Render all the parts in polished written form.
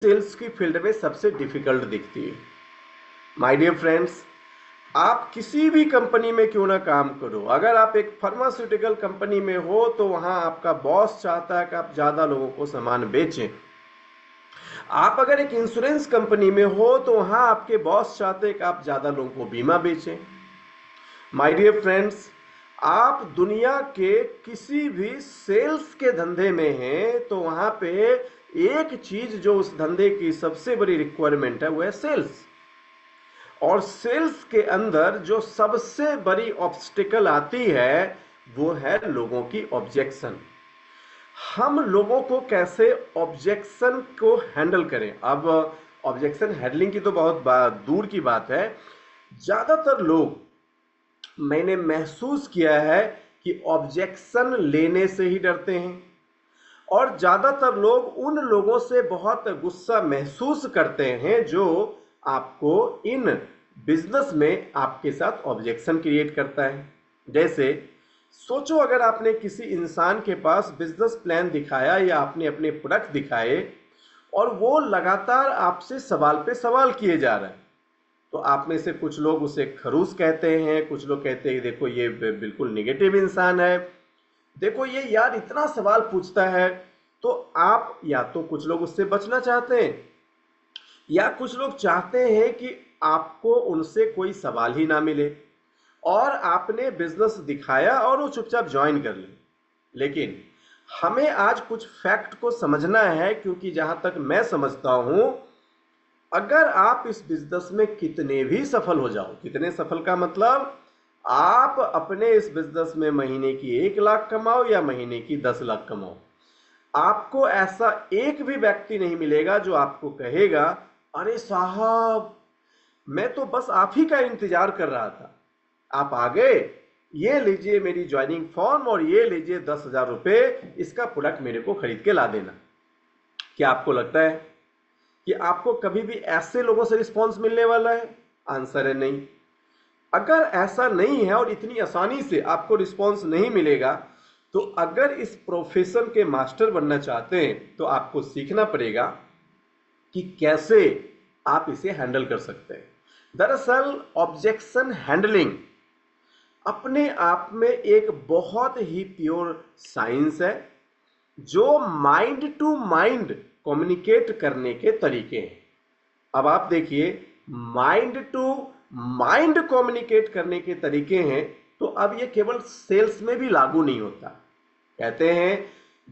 Sales की field में सबसे डिफिकल्ट दिखती है। माय डियर फ्रेंड्स, आप किसी भी कंपनी में क्यों ना काम करो, अगर आप एक फार्मास्यूटिकल कंपनी में हो तो वहां आपका बॉस चाहता है कि आप ज्यादा लोगों को सामान बेचें। आप अगर एक इंश्योरेंस कंपनी में हो तो वहां आपके बॉस चाहते हैं कि आप ज्यादा लोगों को बीमा बेचें। माय डियर फ्रेंड्स, आप दुनिया के किसी भी सेल्स के धंधे में हैं तो वहां पे एक चीज जो उस धंधे की सबसे बड़ी रिक्वायरमेंट है वो है सेल्स। और सेल्स के अंदर जो सबसे बड़ी ऑब्स्टिकल आती है वो है लोगों की ऑब्जेक्शन। हम लोगों को कैसे ऑब्जेक्शन को हैंडल करें। अब ऑब्जेक्शन हैंडलिंग की तो बहुत दूर की बात है। ज्यादातर लोग, मैंने महसूस किया है कि ऑब्जेक्शन लेने से ही डरते हैं, और ज्यादातर लोग उन लोगों से बहुत गुस्सा महसूस करते हैं जो आपको इन बिजनेस में आपके साथ ऑब्जेक्शन क्रिएट करता है। जैसे सोचो, अगर आपने किसी इंसान के पास बिजनेस प्लान दिखाया या आपने अपने प्रोडक्ट दिखाए और वो लगातार आपसे सवाल पे सवाल किए जा रहे हैं, तो आप में से कुछ लोग उसे खरूस कहते हैं, कुछ लोग कहते हैं देखो ये बिल्कुल निगेटिव इंसान है, देखो ये यार इतना सवाल पूछता है। तो आप, या तो कुछ लोग उससे बचना चाहते हैं या कुछ लोग चाहते हैं कि आपको उनसे कोई सवाल ही ना मिले और आपने बिजनेस दिखाया और वो चुपचाप ज्वाइन कर ले। लेकिन हमें आज कुछ फैक्ट को समझना है, क्योंकि जहां तक मैं समझता हूं, अगर आप इस बिजनेस में कितने भी सफल हो जाओ, कितने सफल का मतलब आप अपने इस बिजनेस में महीने की 1 लाख कमाओ या महीने की 10 लाख कमाओ, आपको ऐसा एक भी व्यक्ति नहीं मिलेगा जो आपको कहेगा अरे साहब मैं तो बस आप ही का इंतजार कर रहा था, आप आ गए, ये लीजिए मेरी ज्वाइनिंग फॉर्म और ये लीजिए 10,000 रुपए, इसका प्रोडक्ट मेरे को खरीद के ला देना। क्या आपको लगता है कि आपको कभी भी ऐसे लोगों से रिस्पॉन्स मिलने वाला है? आंसर है नहीं। अगर ऐसा नहीं है और इतनी आसानी से आपको रिस्पॉन्स नहीं मिलेगा, तो अगर इस प्रोफेशन के मास्टर बनना चाहते हैं तो आपको सीखना पड़ेगा कि कैसे आप इसे हैंडल कर सकते हैं। दरअसल ऑब्जेक्शन हैंडलिंग अपने आप में एक बहुत ही प्योर साइंस है, जो माइंड टू माइंड कम्युनिकेट करने के तरीके हैं। अब आप देखिए, माइंड टू माइंड कम्युनिकेट करने के तरीके हैं, तो अब ये केवल सेल्स में भी लागू नहीं होता। कहते हैं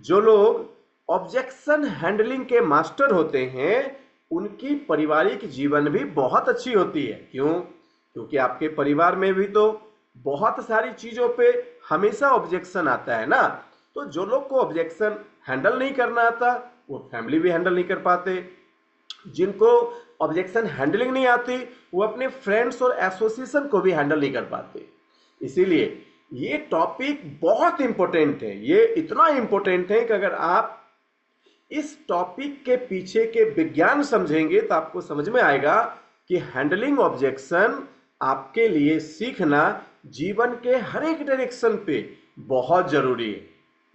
जो लोग ऑब्जेक्शन हैंडलिंग के मास्टर होते हैं उनकी पारिवारिक जीवन भी बहुत अच्छी होती है। क्यों? क्योंकि आपके परिवार में भी तो बहुत सारी चीजों पे हमेशा ऑब्जेक्शन आता है ना। तो जो लोग को ऑब्जेक्शन हैंडल नहीं करना आता वो फैमिली भी हैंडल नहीं कर पाते। जिनको ऑब्जेक्शन हैंडलिंग नहीं आती वो अपने फ्रेंड्स और एसोसिएशन को भी हैंडल नहीं कर पाते। इसीलिए ये टॉपिक बहुत इंपॉर्टेंट है। ये इतना इंपॉर्टेंट है कि अगर आप इस टॉपिक के पीछे के विज्ञान समझेंगे तो आपको समझ में आएगा कि हैंडलिंग ऑब्जेक्शन आपके लिए सीखना जीवन के हर एक डायरेक्शन पे बहुत जरूरी है।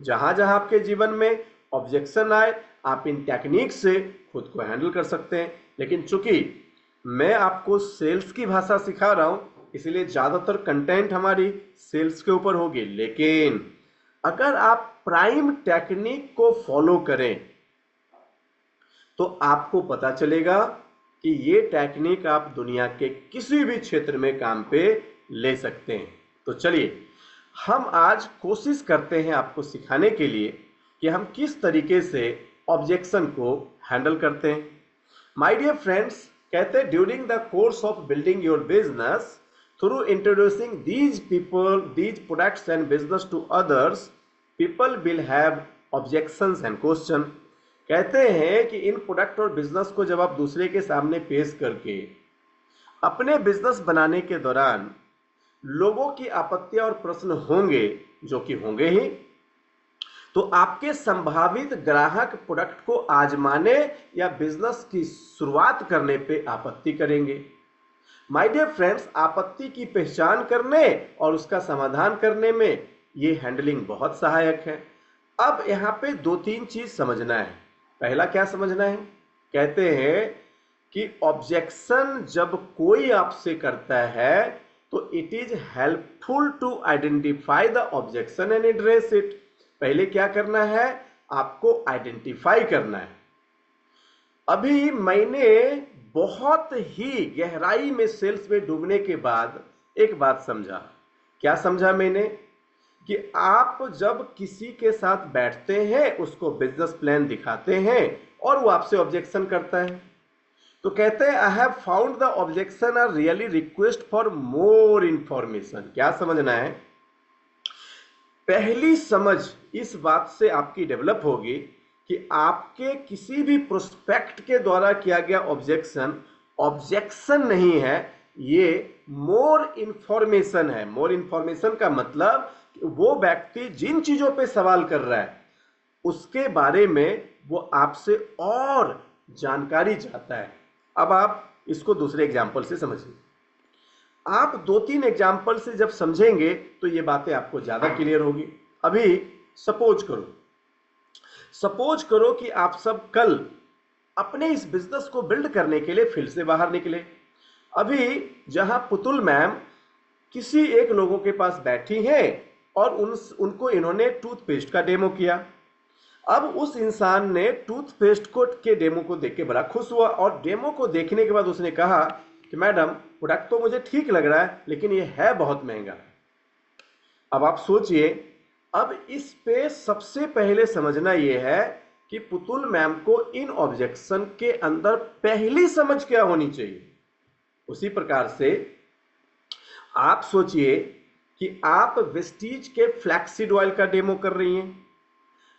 जहां जहां आपके जीवन में ऑब्जेक्शन आए, आप इन टेक्निक से खुद को हैंडल कर सकते हैं। लेकिन चूंकि मैं आपको सेल्स की भाषा सिखा रहा हूं, इसलिए ज्यादातर कंटेंट हमारी सेल्स के ऊपर होगी। लेकिन अगर आप प्राइम टेक्निक को फॉलो करें तो आपको पता चलेगा कि ये टेक्निक आप दुनिया के किसी भी क्षेत्र में काम पे ले सकते हैं। तो चलिए हम आज कोशिश करते हैं आपको सिखाने के लिए कि हम किस तरीके से ऑब्जेक्शन को हैंडल करते हैं। माय डियर फ्रेंड्स, कहते हैं during the course of building your business through introducing these people these products and business to others, people will have objections and question. कहते हैं कि इन प्रोडक्ट और बिजनेस को जब आप दूसरे के सामने पेश करके अपने बिजनेस बनाने के दौरान लोगों की आपत्तियां और प्रश्न होंगे, जो कि होंगे ही, तो आपके संभावित ग्राहक प्रोडक्ट को आजमाने या बिजनेस की शुरुआत करने पे आपत्ति करेंगे। माय डियर फ्रेंड्स, आपत्ति की पहचान करने और उसका समाधान करने में ये हैंडलिंग बहुत सहायक है। अब यहाँ पे 2-3 चीज समझना है। पहला क्या समझना है? कहते हैं कि ऑब्जेक्शन जब कोई आपसे करता है तो it is helpful to identify the objection and address it. पहले क्या करना है, आपको आइडेंटिफाई करना है। अभी मैंने बहुत ही गहराई में सेल्स में डूबने के बाद एक बात समझा। क्या समझा मैंने? कि आप जब किसी के साथ बैठते हैं, उसको बिजनेस प्लान दिखाते हैं और वो आपसे ऑब्जेक्शन करता है, तो कहते हैं I have found the objection are really request for more information. क्या समझना है? पहली समझ इस बात से आपकी डेवलप होगी कि आपके किसी भी प्रोस्पेक्ट के द्वारा किया गया ऑब्जेक्शन नहीं है, ये मोर इंफॉर्मेशन है। मोर इंफॉर्मेशन का मतलब वो व्यक्ति जिन चीजों पे सवाल कर रहा है उसके बारे में वो आपसे और जानकारी चाहता है। अब आप इसको दूसरे एग्जाम्पल से समझिए। आप 2-3 एग्जाम्पल से जब समझेंगे तो ये बातें आपको ज्यादा क्लियर होगी। अभी सपोज करो कि आप सब कल अपने इस बिजनेस को बिल्ड करने के लिए फील्ड से बाहर निकले। अभी जहां पुतुल मैम किसी एक लोगों के पास बैठी हैं और उनको इन्होंने टूथपेस्ट का डेमो किया। अब उस इंसान ने टूथपेस्ट के डेमो को देख के बड़ा खुश हुआ और डेमो को देखने के बाद उसने कहा कि मैडम प्रोडक्ट तो मुझे ठीक लग रहा है लेकिन ये है बहुत महंगा। अब आप सोचिए, अब इस पे सबसे पहले समझना यह है कि पुतुल मैम को इन ऑब्जेक्शन के अंदर पहली समझ क्या होनी चाहिए। उसी प्रकार से आप सोचिए कि आप वेस्टीज के फ्लैक्सीड ऑयल का डेमो कर रही हैं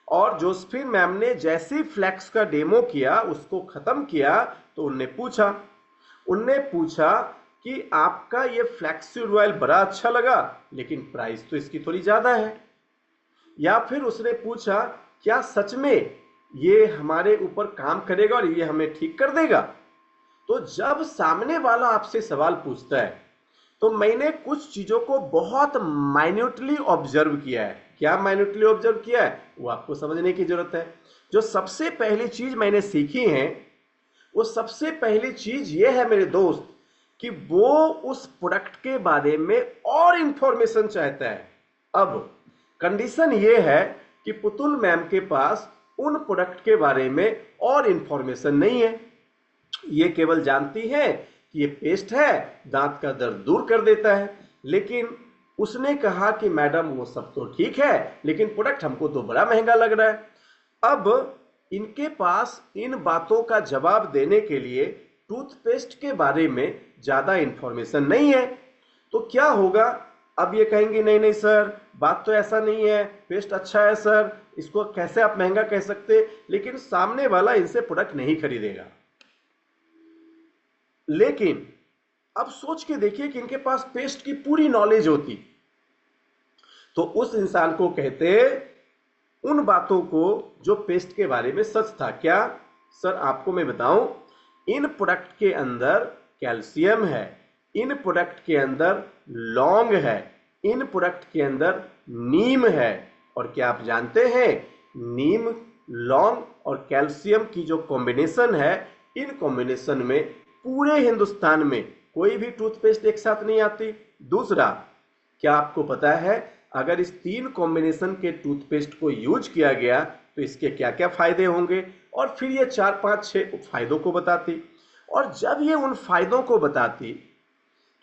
और जोसेफिन मैम ने जैसे ही फ्लैक्स का डेमो किया, उसको खत्म किया, तो उनने पूछा कि आपका ये फ्लैक्सीड ऑयल बड़ा अच्छा लगा लेकिन प्राइस तो इसकी थोड़ी ज्यादा है। या फिर उसने पूछा क्या सच में ये हमारे ऊपर काम करेगा और ये हमें ठीक कर देगा। तो जब सामने वाला आपसे सवाल पूछता है तो मैंने कुछ चीजों को बहुत माइन्यूटली ऑब्जर्व किया है। क्या माइन्यूटली ऑब्जर्व किया है वो आपको समझने की जरूरत है। जो सबसे पहली चीज मैंने सीखी है वो सबसे पहली चीज ये है मेरे दोस्त कि वो उस प्रोडक्ट के बारे में और इंफॉर्मेशन चाहता है। अब कंडीशन ये है कि पुतुल मैम के पास उन प्रोडक्ट के बारे में और इंफॉर्मेशन नहीं है। ये केवल जानती है कि ये पेस्ट है, दांत का दर्द दूर कर देता है, लेकिन उसने कहा कि मैडम वो सब तो ठीक है लेकिन प्रोडक्ट हमको तो बड़ा महंगा लग रहा है। अब इनके पास इन बातों का जवाब देने के लिए टूथपेस्ट के बारे में ज्यादा इंफॉर्मेशन नहीं है। तो क्या होगा, अब ये कहेंगे नहीं नहीं सर बात तो ऐसा नहीं है, पेस्ट अच्छा है सर, इसको कैसे आप महंगा कह सकते। लेकिन सामने वाला इनसे प्रोडक्ट नहीं खरीदेगा। लेकिन अब सोच के देखिए कि इनके पास पेस्ट की पूरी नॉलेज होती तो उस इंसान को कहते उन बातों को जो पेस्ट के बारे में सच था। क्या सर आपको मैं बताऊं, इन प्रोडक्ट के अंदर कैल्शियम है, इन प्रोडक्ट के अंदर लौंग है, इन प्रोडक्ट के अंदर नीम है। और क्या आप जानते हैं नीम, लौंग और कैल्शियम की जो कॉम्बिनेशन है, इन कॉम्बिनेशन में पूरे हिंदुस्तान में कोई भी टूथपेस्ट एक साथ नहीं आती। दूसरा, क्या आपको पता है अगर इस 3 कॉम्बिनेशन के टूथपेस्ट को यूज किया गया तो इसके क्या क्या फायदे होंगे। और फिर ये 4, 5, 6 फायदों को बताती। और जब ये उन फायदों को बताती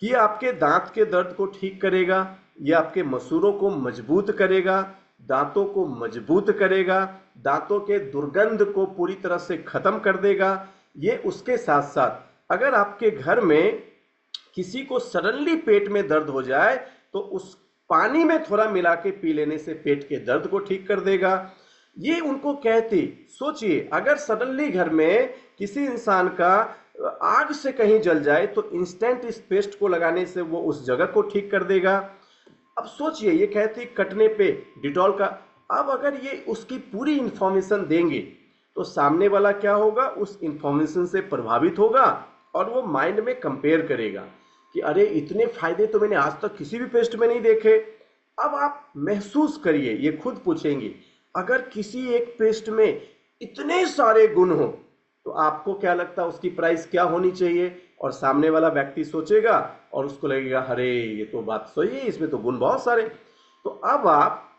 कि ये आपके दांत के दर्द को ठीक करेगा, ये आपके मसूड़ों को मजबूत करेगा, दांतों को मजबूत करेगा, दांतों के दुर्गंध को पूरी तरह से खत्म कर देगा। ये उसके साथ साथ अगर आपके घर में किसी को सडनली पेट में दर्द हो जाए तो उस पानी में थोड़ा मिला के पी लेने से पेट के दर्द को ठीक कर देगा। ये उनको कहती। सोचिए अगर सडनली घर में किसी इंसान का आग से कहीं जल जाए तो इंस्टेंट इस पेस्ट को लगाने से वो उस जगह को ठीक कर देगा। अब सोचिए ये कहती कटने पे डिटॉल का। अब अगर ये उसकी पूरी इंफॉर्मेशन देंगे तो सामने वाला क्या होगा, उस इंफॉर्मेशन से प्रभावित होगा और वो माइंड में कंपेयर करेगा कि अरे इतने फायदे तो मैंने आज तक किसी भी पेस्ट में नहीं देखे। अब आप महसूस करिए, ये खुद पूछेंगे अगर किसी एक पेस्ट में इतने सारे गुण हो तो आपको क्या लगता है उसकी प्राइस क्या होनी चाहिए? और सामने वाला व्यक्ति सोचेगा और उसको लगेगा अरे ये तो बात सही है, इसमें तो गुण बहुत सारे। तो अब आप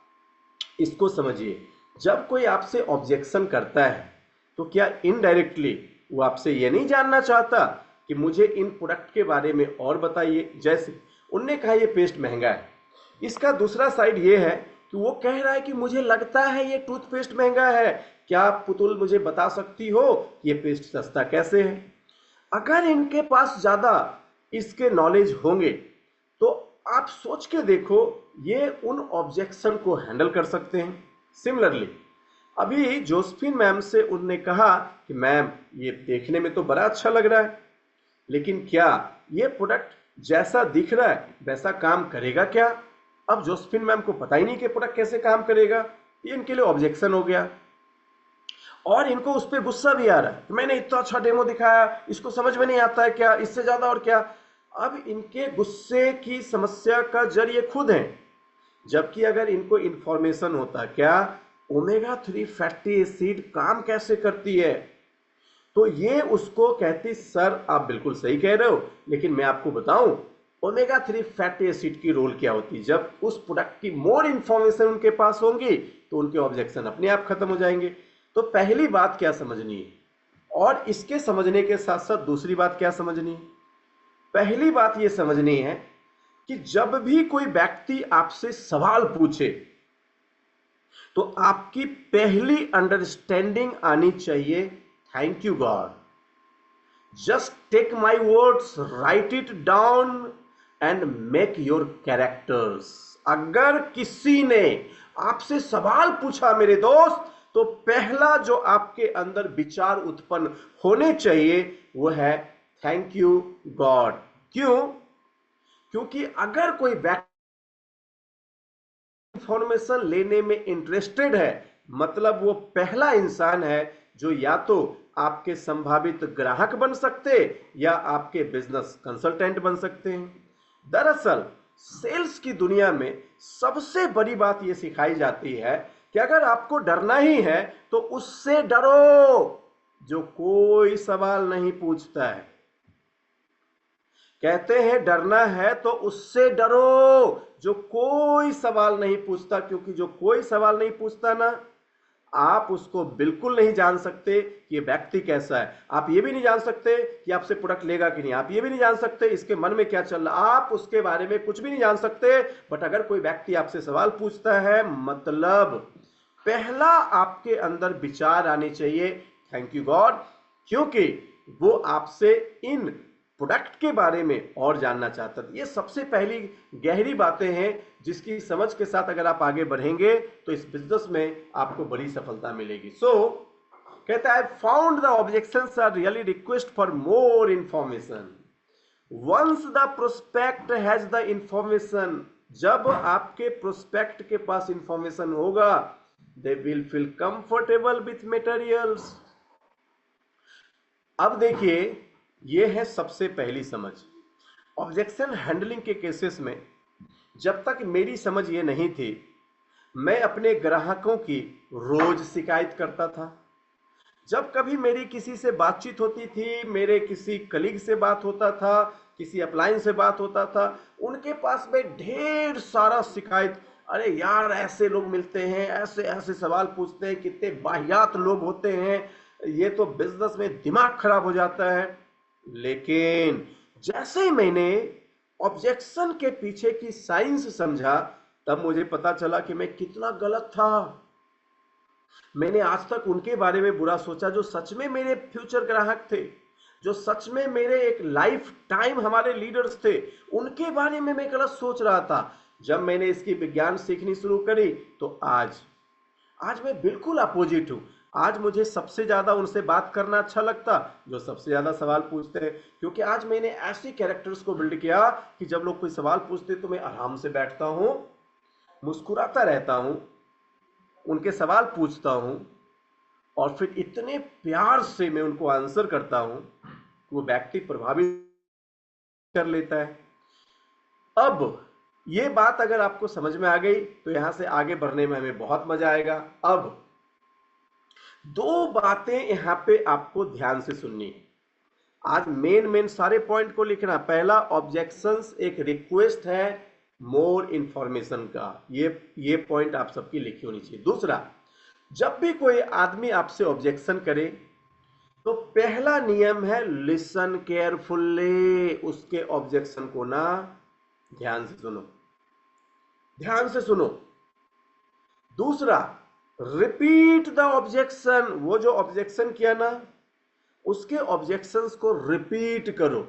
इसको समझिए, जब कोई आपसे ऑब्जेक्शन करता है तो क्या इनडायरेक्टली वो आपसे ये नहीं जानना चाहता कि मुझे इन प्रोडक्ट के बारे में और बताइए? जैसे उनने कहा ये पेस्ट महंगा है, इसका दूसरा साइड ये है कि वो कह रहा है कि मुझे लगता है ये टूथपेस्ट महंगा है, क्या आप पुतुल मुझे बता सकती हो ये पेस्ट सस्ता कैसे है? अगर इनके पास ज्यादा इसके नॉलेज होंगे तो आप सोच के देखो ये उन ऑब्जेक्शन को हैंडल कर सकते हैं। सिमिलरली अभी जोसेफिन मैम से उनने कहा कि मैम ये देखने में तो बड़ा अच्छा लग रहा है, लेकिन क्या ये प्रोडक्ट जैसा दिख रहा है वैसा काम करेगा क्या? अब जोसेफिन मैम को पता ही नहीं कि प्रोडक्ट कैसे काम करेगा, ये इनके लिए ऑब्जेक्शन हो गया और इनको उस पर गुस्सा भी आ रहा है कि मैंने इतना अच्छा डेमो दिखाया, इसको समझ में नहीं आता है क्या, इससे ज्यादा और क्या? अब इनके गुस्से की समस्या का जड़ ये खुद है, जबकि अगर इनको इंफॉर्मेशन होता क्या ओमेगा 3 फैटी एसिड काम कैसे करती है, तो ये उसको कहती सर आप बिल्कुल सही कह रहे हो, लेकिन मैं आपको बताऊं ओमेगा 3 फैटी एसिड की रोल क्या होती है। जब उस प्रोडक्ट की मोर इंफॉर्मेशन उनके पास होंगी तो उनके ऑब्जेक्शन अपने आप खत्म हो जाएंगे। तो पहली बात क्या समझनी है, और इसके समझने के साथ साथ दूसरी बात क्या समझनी है? पहली बात यह समझनी है कि जब भी कोई व्यक्ति आपसे सवाल पूछे तो आपकी पहली अंडरस्टैंडिंग आनी चाहिए thank you god, just take my words, write it down and make your characters. अगर किसी ने आपसे सवाल पूछा मेरे दोस्त, तो पहला जो आपके अंदर विचार उत्पन्न होने चाहिए वो है थैंक यू गॉड। क्यों? क्योंकि अगर कोई व्यक्ति इंफॉर्मेशन लेने में इंटरेस्टेड है, मतलब वो पहला इंसान है जो या तो आपके संभावित ग्राहक बन सकते या आपके बिजनेस कंसल्टेंट बन सकते हैं। दरअसल सेल्स की दुनिया में सबसे बड़ी बात यह सिखाई जाती है कि अगर आपको डरना ही है तो उससे डरो जो कोई सवाल नहीं पूछता है। कहते हैं डरना है तो उससे डरो जो कोई सवाल नहीं पूछता, क्योंकि जो कोई सवाल नहीं पूछता ना, आप उसको बिल्कुल नहीं जान सकते कि ये व्यक्ति कैसा है, आप ये भी नहीं जान सकते कि आपसे प्रोडक्ट लेगा कि नहीं, आप ये भी नहीं जान सकते इसके मन में क्या चल रहा, आप उसके बारे में कुछ भी नहीं जान सकते। बट अगर कोई व्यक्ति आपसे सवाल पूछता है, मतलब पहला आपके अंदर विचार आने चाहिए थैंक यू गॉड, क्योंकि वो आपसे इन प्रोडक्ट के बारे में और जानना चाहता था। ये सबसे पहली गहरी बातें हैं जिसकी समझ के साथ अगर आप आगे बढ़ेंगे तो इस बिजनेस में आपको बड़ी सफलता मिलेगी। कहता है found the objections are really request for more information once the prospect has the information. जब आपके प्रोस्पेक्ट के पास इंफॉर्मेशन होगा they will feel comfortable with materials. अब देखिए ये है सबसे पहली समझ। ऑब्जेक्शन हैंडलिंग के केसेस में जब तक मेरी समझ ये नहीं थी, मैं अपने ग्राहकों की रोज शिकायत करता था। जब कभी मेरी किसी से बातचीत होती थी, मेरे किसी कलीग से बात होता था, किसी अपलाइन से बात होता था, उनके पास में ढेर सारा शिकायत, अरे यार ऐसे लोग मिलते हैं, ऐसे ऐसे सवाल पूछते हैं, कितने वाहियात लोग होते हैं, ये तो बिजनेस में दिमाग खराब हो जाता है। लेकिन जैसे ही मैंने ऑब्जेक्शन के पीछे की साइंस समझा, तब मुझे पता चला कि मैं कितना गलत था। मैंने आज तक उनके बारे में बुरा सोचा जो सच में मेरे फ्यूचर ग्राहक थे, जो सच में मेरे एक लाइफ टाइम हमारे लीडर्स थे, उनके बारे में मैं गलत सोच रहा था। जब मैंने इसकी विज्ञान सीखनी शुरू करी तो आज मैं बिल्कुल अपोजिट हूं। आज मुझे सबसे ज्यादा उनसे बात करना अच्छा लगता जो सबसे ज्यादा सवाल पूछते हैं, क्योंकि आज मैंने ऐसे कैरेक्टर्स को बिल्ड किया कि जब लोग कोई सवाल पूछते तो मैं आराम से बैठता हूं, मुस्कुराता रहता हूं, उनके सवाल पूछता हूं और फिर इतने प्यार से मैं उनको आंसर करता हूं कि वो व्यक्ति प्रभावित कर लेता है। अब ये बात अगर आपको समझ में आ गई तो यहां से आगे बढ़ने में हमें बहुत मजा आएगा। अब दो बातें यहां पे आपको ध्यान से सुननी है। आज मेन सारे पॉइंट को लिखना। पहला, ऑब्जेक्शंस एक रिक्वेस्ट है मोर इंफॉर्मेशन का, ये पॉइंट आप सबकी लिखी होनी चाहिए। दूसरा, जब भी कोई आदमी आपसे ऑब्जेक्शन करे तो पहला नियम है लिसन केयरफुल्ली, उसके ऑब्जेक्शन को ना ध्यान से सुनो, ध्यान से सुनो। दूसरा, रिपीट द ऑब्जेक्शन, वो जो ऑब्जेक्शन किया ना उसके ऑब्जेक्शंस को रिपीट करो।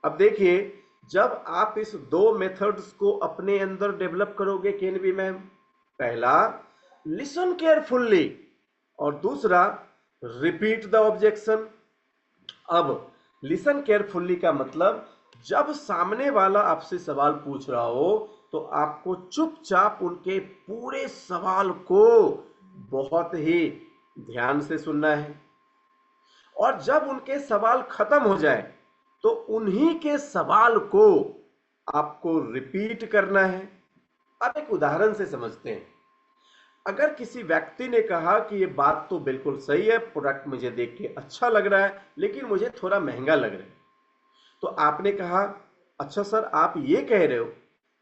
अब देखिए, जब आप इस दो मेथड्स को अपने अंदर डेवलप करोगे केनवी मैम, पहला लिसन केयरफुल्ली और दूसरा रिपीट द ऑब्जेक्शन। अब लिसन केयरफुल्ली का मतलब, जब सामने वाला आपसे सवाल पूछ रहा हो तो आपको चुपचाप उनके पूरे सवाल को बहुत ही ध्यान से सुनना है, और जब उनके सवाल खत्म हो जाए तो उन्हीं के सवाल को आपको रिपीट करना है। अब एक उदाहरण से समझते हैं। अगर किसी व्यक्ति ने कहा कि ये बात तो बिल्कुल सही है, प्रोडक्ट मुझे देख के अच्छा लग रहा है लेकिन मुझे थोड़ा महंगा लग रहा है, तो आपने कहा अच्छा सर, आप ये कह रहे हो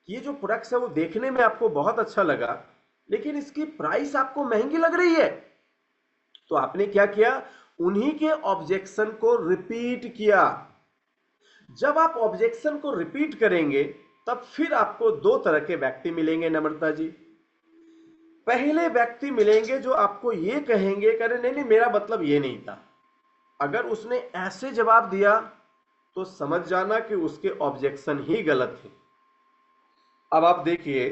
कि ये जो प्रोडक्ट है वो देखने में आपको बहुत अच्छा लगा लेकिन इसकी प्राइस आपको महंगी लग रही है। तो आपने क्या किया, उन्हीं के ऑब्जेक्शन को रिपीट किया। जब आप ऑब्जेक्शन को रिपीट करेंगे तब फिर आपको दो तरह के व्यक्ति मिलेंगे नम्रता जी। पहले व्यक्ति मिलेंगे जो आपको ये कहेंगे कि अरे नहीं नहीं, मेरा मतलब ये नहीं था। अगर उसने ऐसे जवाब दिया तो समझ जाना कि उसके ऑब्जेक्शन ही गलत थे। अब आप देखिए,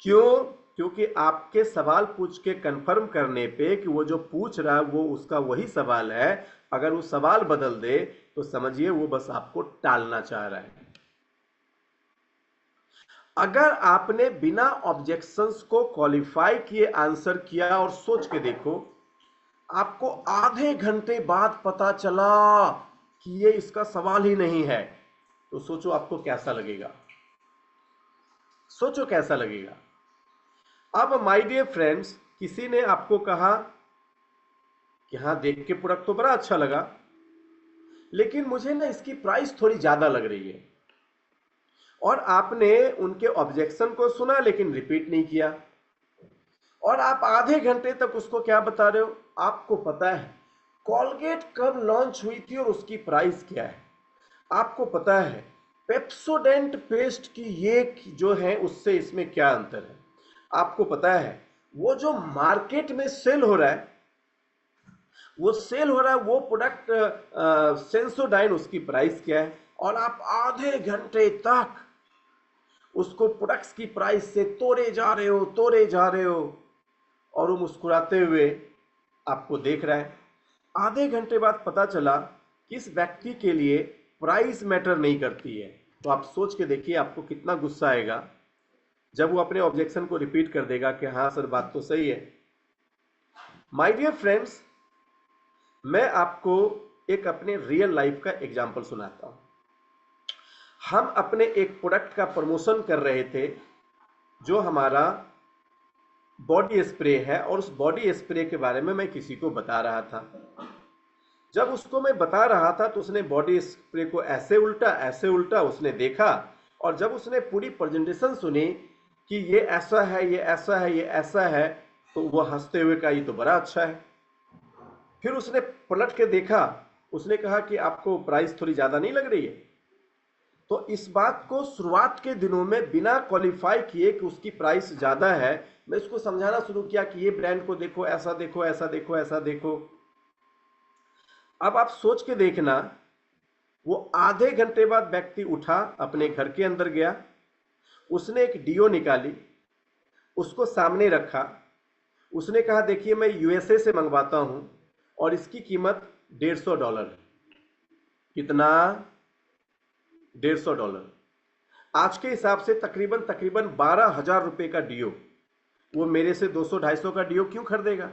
क्यों? क्योंकि आपके सवाल पूछ के कंफर्म करने पे कि वो जो पूछ रहा है वो उसका वही सवाल है, अगर वो सवाल बदल दे तो समझिए वो बस आपको टालना चाह रहा है। अगर आपने बिना ऑब्जेक्शंस को क्वालिफाई किए आंसर किया और सोच के देखो, आपको आधे घंटे बाद पता चला कि ये इसका सवाल ही नहीं है, तो सोचो आपको कैसा लगेगा, सोचो कैसा लगेगा। अब माय डियर फ्रेंड्स, किसी ने आपको कहा कि हाँ देख के प्रोडक्ट तो बड़ा अच्छा लगा लेकिन मुझे ना इसकी प्राइस थोड़ी ज्यादा लग रही है, और आपने उनके ऑब्जेक्शन को सुना लेकिन रिपीट नहीं किया, और आप आधे घंटे तक उसको क्या बता रहे हो, आपको पता है कॉलगेट कब लॉन्च हुई थी और उसकी प्राइस क्या है, आपको पता है पेप्सोडेंट पेस्ट की ये जो है उससे इसमें क्या अंतर है, आपको पता है वो जो मार्केट में सेल हो रहा है वो प्रोडक्ट सेंसोडाइन, उसकी प्राइस क्या है, और आप आधे घंटे तक उसको प्रोडक्ट्स की प्राइस से तोड़े जा रहे हो और वो मुस्कुराते हुए आपको देख रहा है। आधे घंटे बाद पता चला कि इस व्यक्ति के लिए प्राइस मैटर नहीं करती है, तो आप सोच के देखिए आपको कितना गुस्सा आएगा जब वो अपने ऑब्जेक्शन को रिपीट कर देगा कि हाँ सर बात तो सही है। माय डियर फ्रेंड्स, मैं आपको एक अपने रियल लाइफ का एग्जांपल सुनाता हूं। हम अपने एक प्रोडक्ट का प्रमोशन कर रहे थे जो हमारा बॉडी स्प्रे है, और उस बॉडी स्प्रे के बारे में मैं किसी को बता रहा था। जब उसको मैं बता रहा था तो उसने बॉडी स्प्रे को ऐसे उल्टा उसने देखा, और जब उसने पूरी प्रेजेंटेशन सुनी कि ये ऐसा है, ये ऐसा है, ये ऐसा है, तो वह हंसते हुए कहा ये तो बड़ा अच्छा है। फिर उसने पलट के देखा, उसने कहा कि आपको प्राइस थोड़ी ज्यादा नहीं लग रही है। तो इस बात को शुरुआत के दिनों में बिना क्वालिफाई किए कि उसकी प्राइस ज्यादा है, मैं इसको समझाना शुरू किया कि ये ब्रांड को देखो, ऐसा देखो, ऐसा देखो, ऐसा देखो। अब आप सोच के देखना, वो आधे घंटे बाद व्यक्ति उठा, अपने घर के अंदर गया, उसने एक डीओ निकाली, उसको सामने रखा, उसने कहा देखिए मैं यूएसए से मंगवाता हूं और इसकी कीमत $150 है। कितना? $150। आज के हिसाब से तकरीबन 12,000 रुपए का डीओ वो मेरे से 200-250 का डीओ क्यों खरीदेगा?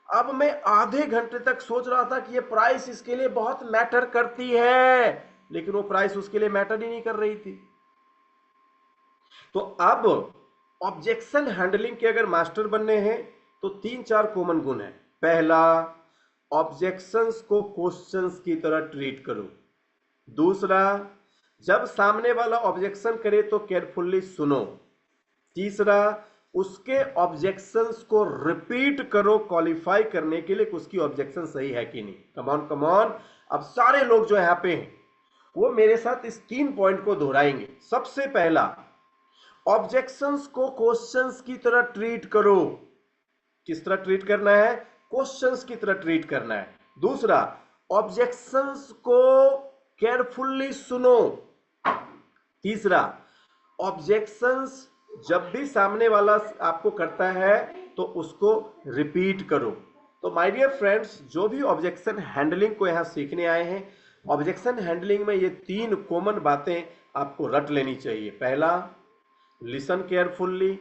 अब मैं आधे घंटे तक सोच रहा था कि ये प्राइस इसके लिए बहुत मैटर करती है, लेकिन वो प्राइस उसके लिए मैटर ही नहीं कर रही थी। तो अब ऑब्जेक्शन हैंडलिंग के अगर मास्टर बनने हैं तो 3-4 कॉमन गुण हैं। पहला, ऑब्जेक्शंस को क्वेश्चंस की तरह ट्रीट करो। दूसरा, जब सामने वाला ऑब्जेक्शन करे तो केयरफुली सुनो। तीसरा, उसके ऑब्जेक्शंस को रिपीट करो क्वालिफाई करने के लिए कि उसकी ऑब्जेक्शन सही है कि नहीं। कमॉन कमॉन, अब सारे लोग जो यहां पे हैं वो मेरे साथ इस 3 पॉइंट को दोहराएंगे। सबसे पहला, ऑब्जेक्शंस को क्वेश्चंस की तरह ट्रीट करो। किस तरह ट्रीट करना है? क्वेश्चंस की तरह ट्रीट करना है। दूसरा, ऑब्जेक्शंस को केयरफुली सुनो। तीसरा, ऑब्जेक्शंस जब भी सामने वाला आपको करता है तो उसको रिपीट करो। तो माय डियर फ्रेंड्स, जो भी ऑब्जेक्शन हैंडलिंग को यहां सीखने आए हैं, ऑब्जेक्शन हैंडलिंग में ये 3 कॉमन बातें आपको रट लेनी चाहिए। पहला, listen carefully.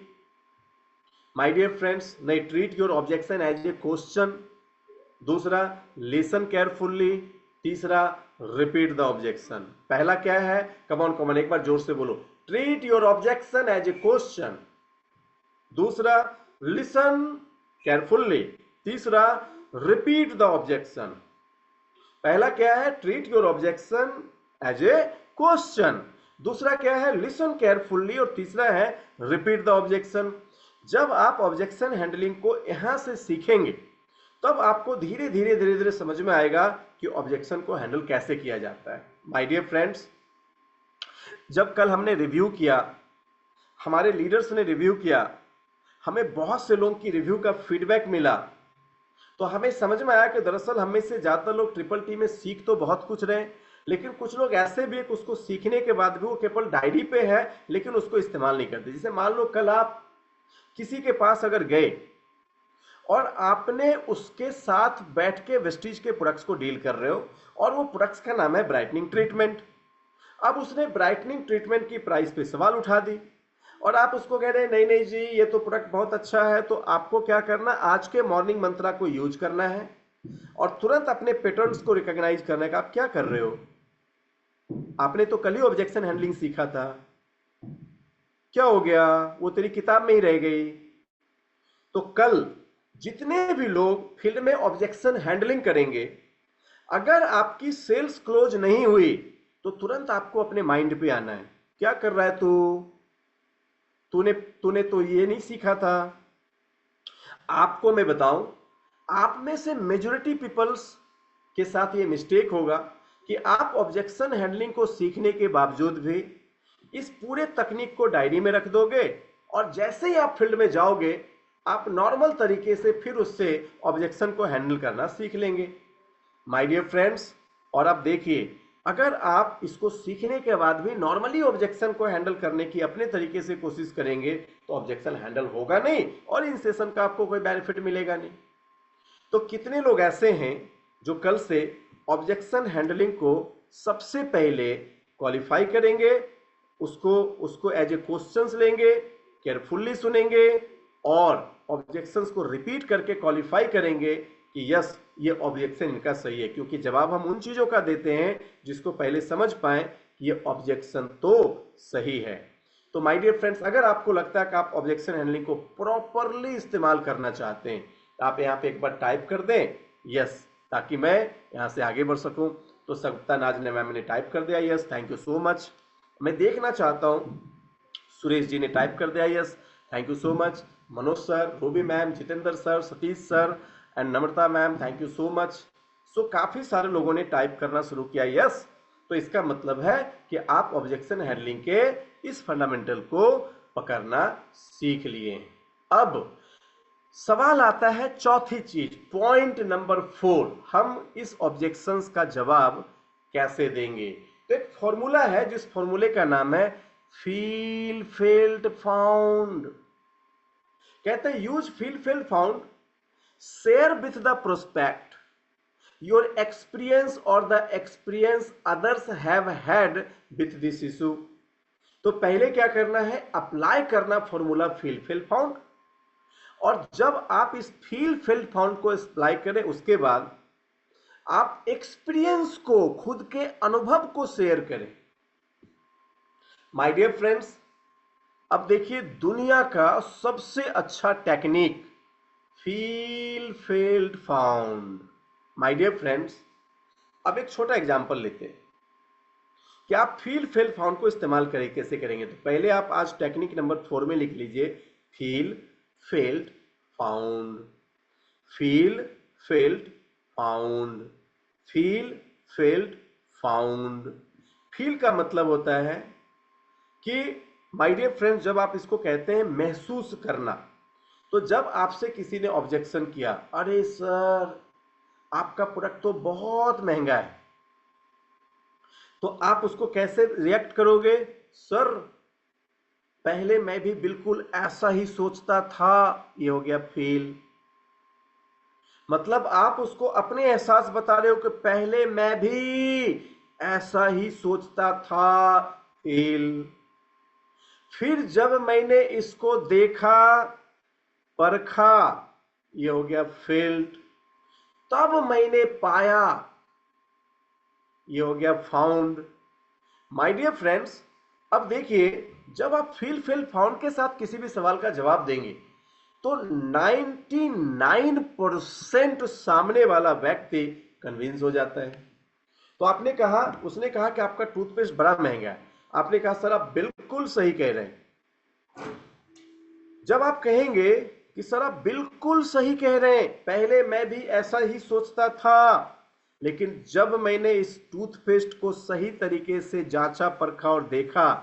My dear friends, नहीं, treat your objection as a question. दूसरा, लिसन केयरफुल्ली। तीसरा, रिपीट द ऑब्जेक्शन। पहला क्या है? कमॉन कमॉन, एक बार जोर से बोलो। Treat your objection as a question. दूसरा, लिसन केयरफुल्ली। तीसरा, रिपीट द ऑब्जेक्शन। पहला क्या है? Treat your objection as a question. दूसरा क्या है? Listen carefully. और तीसरा है रिपीट द ऑब्जेक्शन। जब आप ऑब्जेक्शन हैंडलिंग को यहां से सीखेंगे तब आपको धीरे धीरे धीरे धीरे समझ में आएगा कि ऑब्जेक्शन को हैंडल कैसे किया जाता है। माय डियर फ्रेंड्स, जब कल हमने रिव्यू किया, हमारे लीडर्स ने रिव्यू किया, हमें बहुत से लोगों की रिव्यू का फीडबैक मिला, तो हमें समझ में आया कि दरअसल हमें से ज्यादातर लोग ट्रिपल टी में सीख तो बहुत कुछ रहे, लेकिन कुछ लोग ऐसे भी है कि उसको सीखने के बाद भी वो केवल डायरी पे है लेकिन उसको इस्तेमाल नहीं करते। जैसे मान लो कल आप किसी के पास अगर गए और आपने उसके साथ बैठ के वेस्टीज के प्रोडक्ट्स को डील कर रहे हो और वो प्रोडक्ट्स का नाम है ब्राइटनिंग ट्रीटमेंट। अब उसने ब्राइटनिंग ट्रीटमेंट की प्राइस पे सवाल उठा दी और आप उसको कह रहे हैं नहीं नहीं जी ये तो प्रोडक्ट बहुत अच्छा है। तो आपको क्या करना, आज के मॉर्निंग मंत्रा को यूज करना है और तुरंत अपने पैटर्न्स को रिकॉग्नाइज करने का। आप क्या कर रहे हो? आपने तो कल ही ऑब्जेक्शन हैंडलिंग सीखा था, क्या हो गया? वो तेरी किताब में ही रह गई। तो कल जितने भी लोग फील्ड में ऑब्जेक्शन हैंडलिंग करेंगे, अगर आपकी सेल्स क्लोज नहीं हुई तो तुरंत आपको अपने माइंड पे आना है, क्या कर रहा है तूने तो ये नहीं सीखा था। आपको मैं बताऊं, आप में से मेजॉरिटी पीपल्स के साथ ये मिस्टेक होगा कि आप ऑब्जेक्शन हैंडलिंग को सीखने के बावजूद भी इस पूरे तकनीक को डायरी में रख दोगे और जैसे ही आप फील्ड में जाओगे आप नॉर्मल तरीके से फिर उससे ऑब्जेक्शन को हैंडल करना सीख लेंगे। माय डियर फ्रेंड्स, और आप देखिए, अगर आप इसको सीखने के बाद भी नॉर्मली ऑब्जेक्शन को हैंडल करने की अपने तरीके से कोशिश करेंगे तो ऑब्जेक्शन हैंडल होगा नहीं और इन सेशन का आपको कोई बेनिफिट मिलेगा नहीं। तो कितने लोग ऐसे हैं जो कल से ऑब्जेक्शन हैंडलिंग को सबसे पहले क्वालिफाई करेंगे, उसको एज ए क्वेश्चंस लेंगे, केयरफुल्ली सुनेंगे और ऑब्जेक्शंस को रिपीट करके क्वालिफाई करेंगे कि यस ये ऑब्जेक्शन इनका सही है, क्योंकि जवाब हम उन चीजों का देते हैं जिसको पहले समझ पाए कि ये ऑब्जेक्शन तो सही है। तो माय डियर फ्रेंड्स, अगर आपको लगता है कि आप ऑब्जेक्शन हैंडलिंग को प्रॉपरली इस्तेमाल करना चाहते हैं तो आप यहाँ पे एक बार टाइप कर दें यस, ताकि मैं यहाँ से आगे बढ़ सकूं। तो सविता नाज ने मैम ने टाइप कर दिया yes, thank you so much. मैं देखना चाहता हूं, सुरेश जी ने टाइप कर दिया yes, thank you so much. Manoj sir, Ruby ma'am, Jitendra sir, Satish sir and Namrata ma'am, thank you so much. So काफी सारे लोगों ने टाइप करना शुरू किया यस। तो इसका मतलब है कि आप ऑब्जेक्शन हैंडलिंग के इस फंडामेंटल को पकड़ना सीख लिए। अब सवाल आता है चौथी चीज, पॉइंट नंबर 4, हम इस ऑब्जेक्शंस का जवाब कैसे देंगे। तो एक फॉर्मूला है जिस फॉर्मूले का नाम है फील फेल्ट फाउंड। कहते हैं use feel felt found, share with the prospect your experience और the experience others have had with this issue. तो पहले क्या करना है, अप्लाई करना फॉर्मूला फील फेल्ट फाउंड, और जब आप इस फील फेल्ट फाउंड को अप्लाई करें उसके बाद आप एक्सपीरियंस को, खुद के अनुभव को शेयर करें। माय डियर फ्रेंड्स, अब देखिए दुनिया का सबसे अच्छा technique feel felt found. My dear friends, अब एक छोटा एग्जांपल लेते हैं कि आप फील फेल्ड फाउंड को इस्तेमाल करें, कैसे करेंगे। तो पहले आप आज टेक्निक नंबर 4 में लिख लीजिए feel felt found, feel felt found, feel felt found. Feel का मतलब होता है कि माय डियर फ्रेंड्स, जब आप इसको कहते हैं महसूस करना, तो जब आपसे किसी ने ऑब्जेक्शन किया, अरे सर आपका प्रोडक्ट तो बहुत महंगा है, तो आप उसको कैसे रिएक्ट करोगे? सर पहले मैं भी बिल्कुल ऐसा ही सोचता था। ये हो गया फील। मतलब आप उसको अपने एहसास बता रहे हो कि पहले मैं भी ऐसा ही सोचता था। फील। फिर जब मैंने इसको देखा, परखा, ये हो गया फील्ड। तब मैंने पाया, ये हो गया फाउंड। माय डियर फ्रेंड्स, अब देखिए, जब आप फील फील फाउंड के साथ किसी भी सवाल का जवाब देंगे तो 99% सामने वाला व्यक्ति कन्विंस हो जाता है। तो आपने कहा, उसने कहा कि आपका टूथपेस्ट बड़ा महंगा है। आपने कहा सर आप बिल्कुल सही कह रहे हैं। जब आप कहेंगे कि सर आप बिल्कुल सही कह रहे हैं, पहले मैं भी ऐसा ही सोचता था, लेकिन जब मैंने इस टूथपेस्ट को सही तरीके से जांचा, परखा और देखा,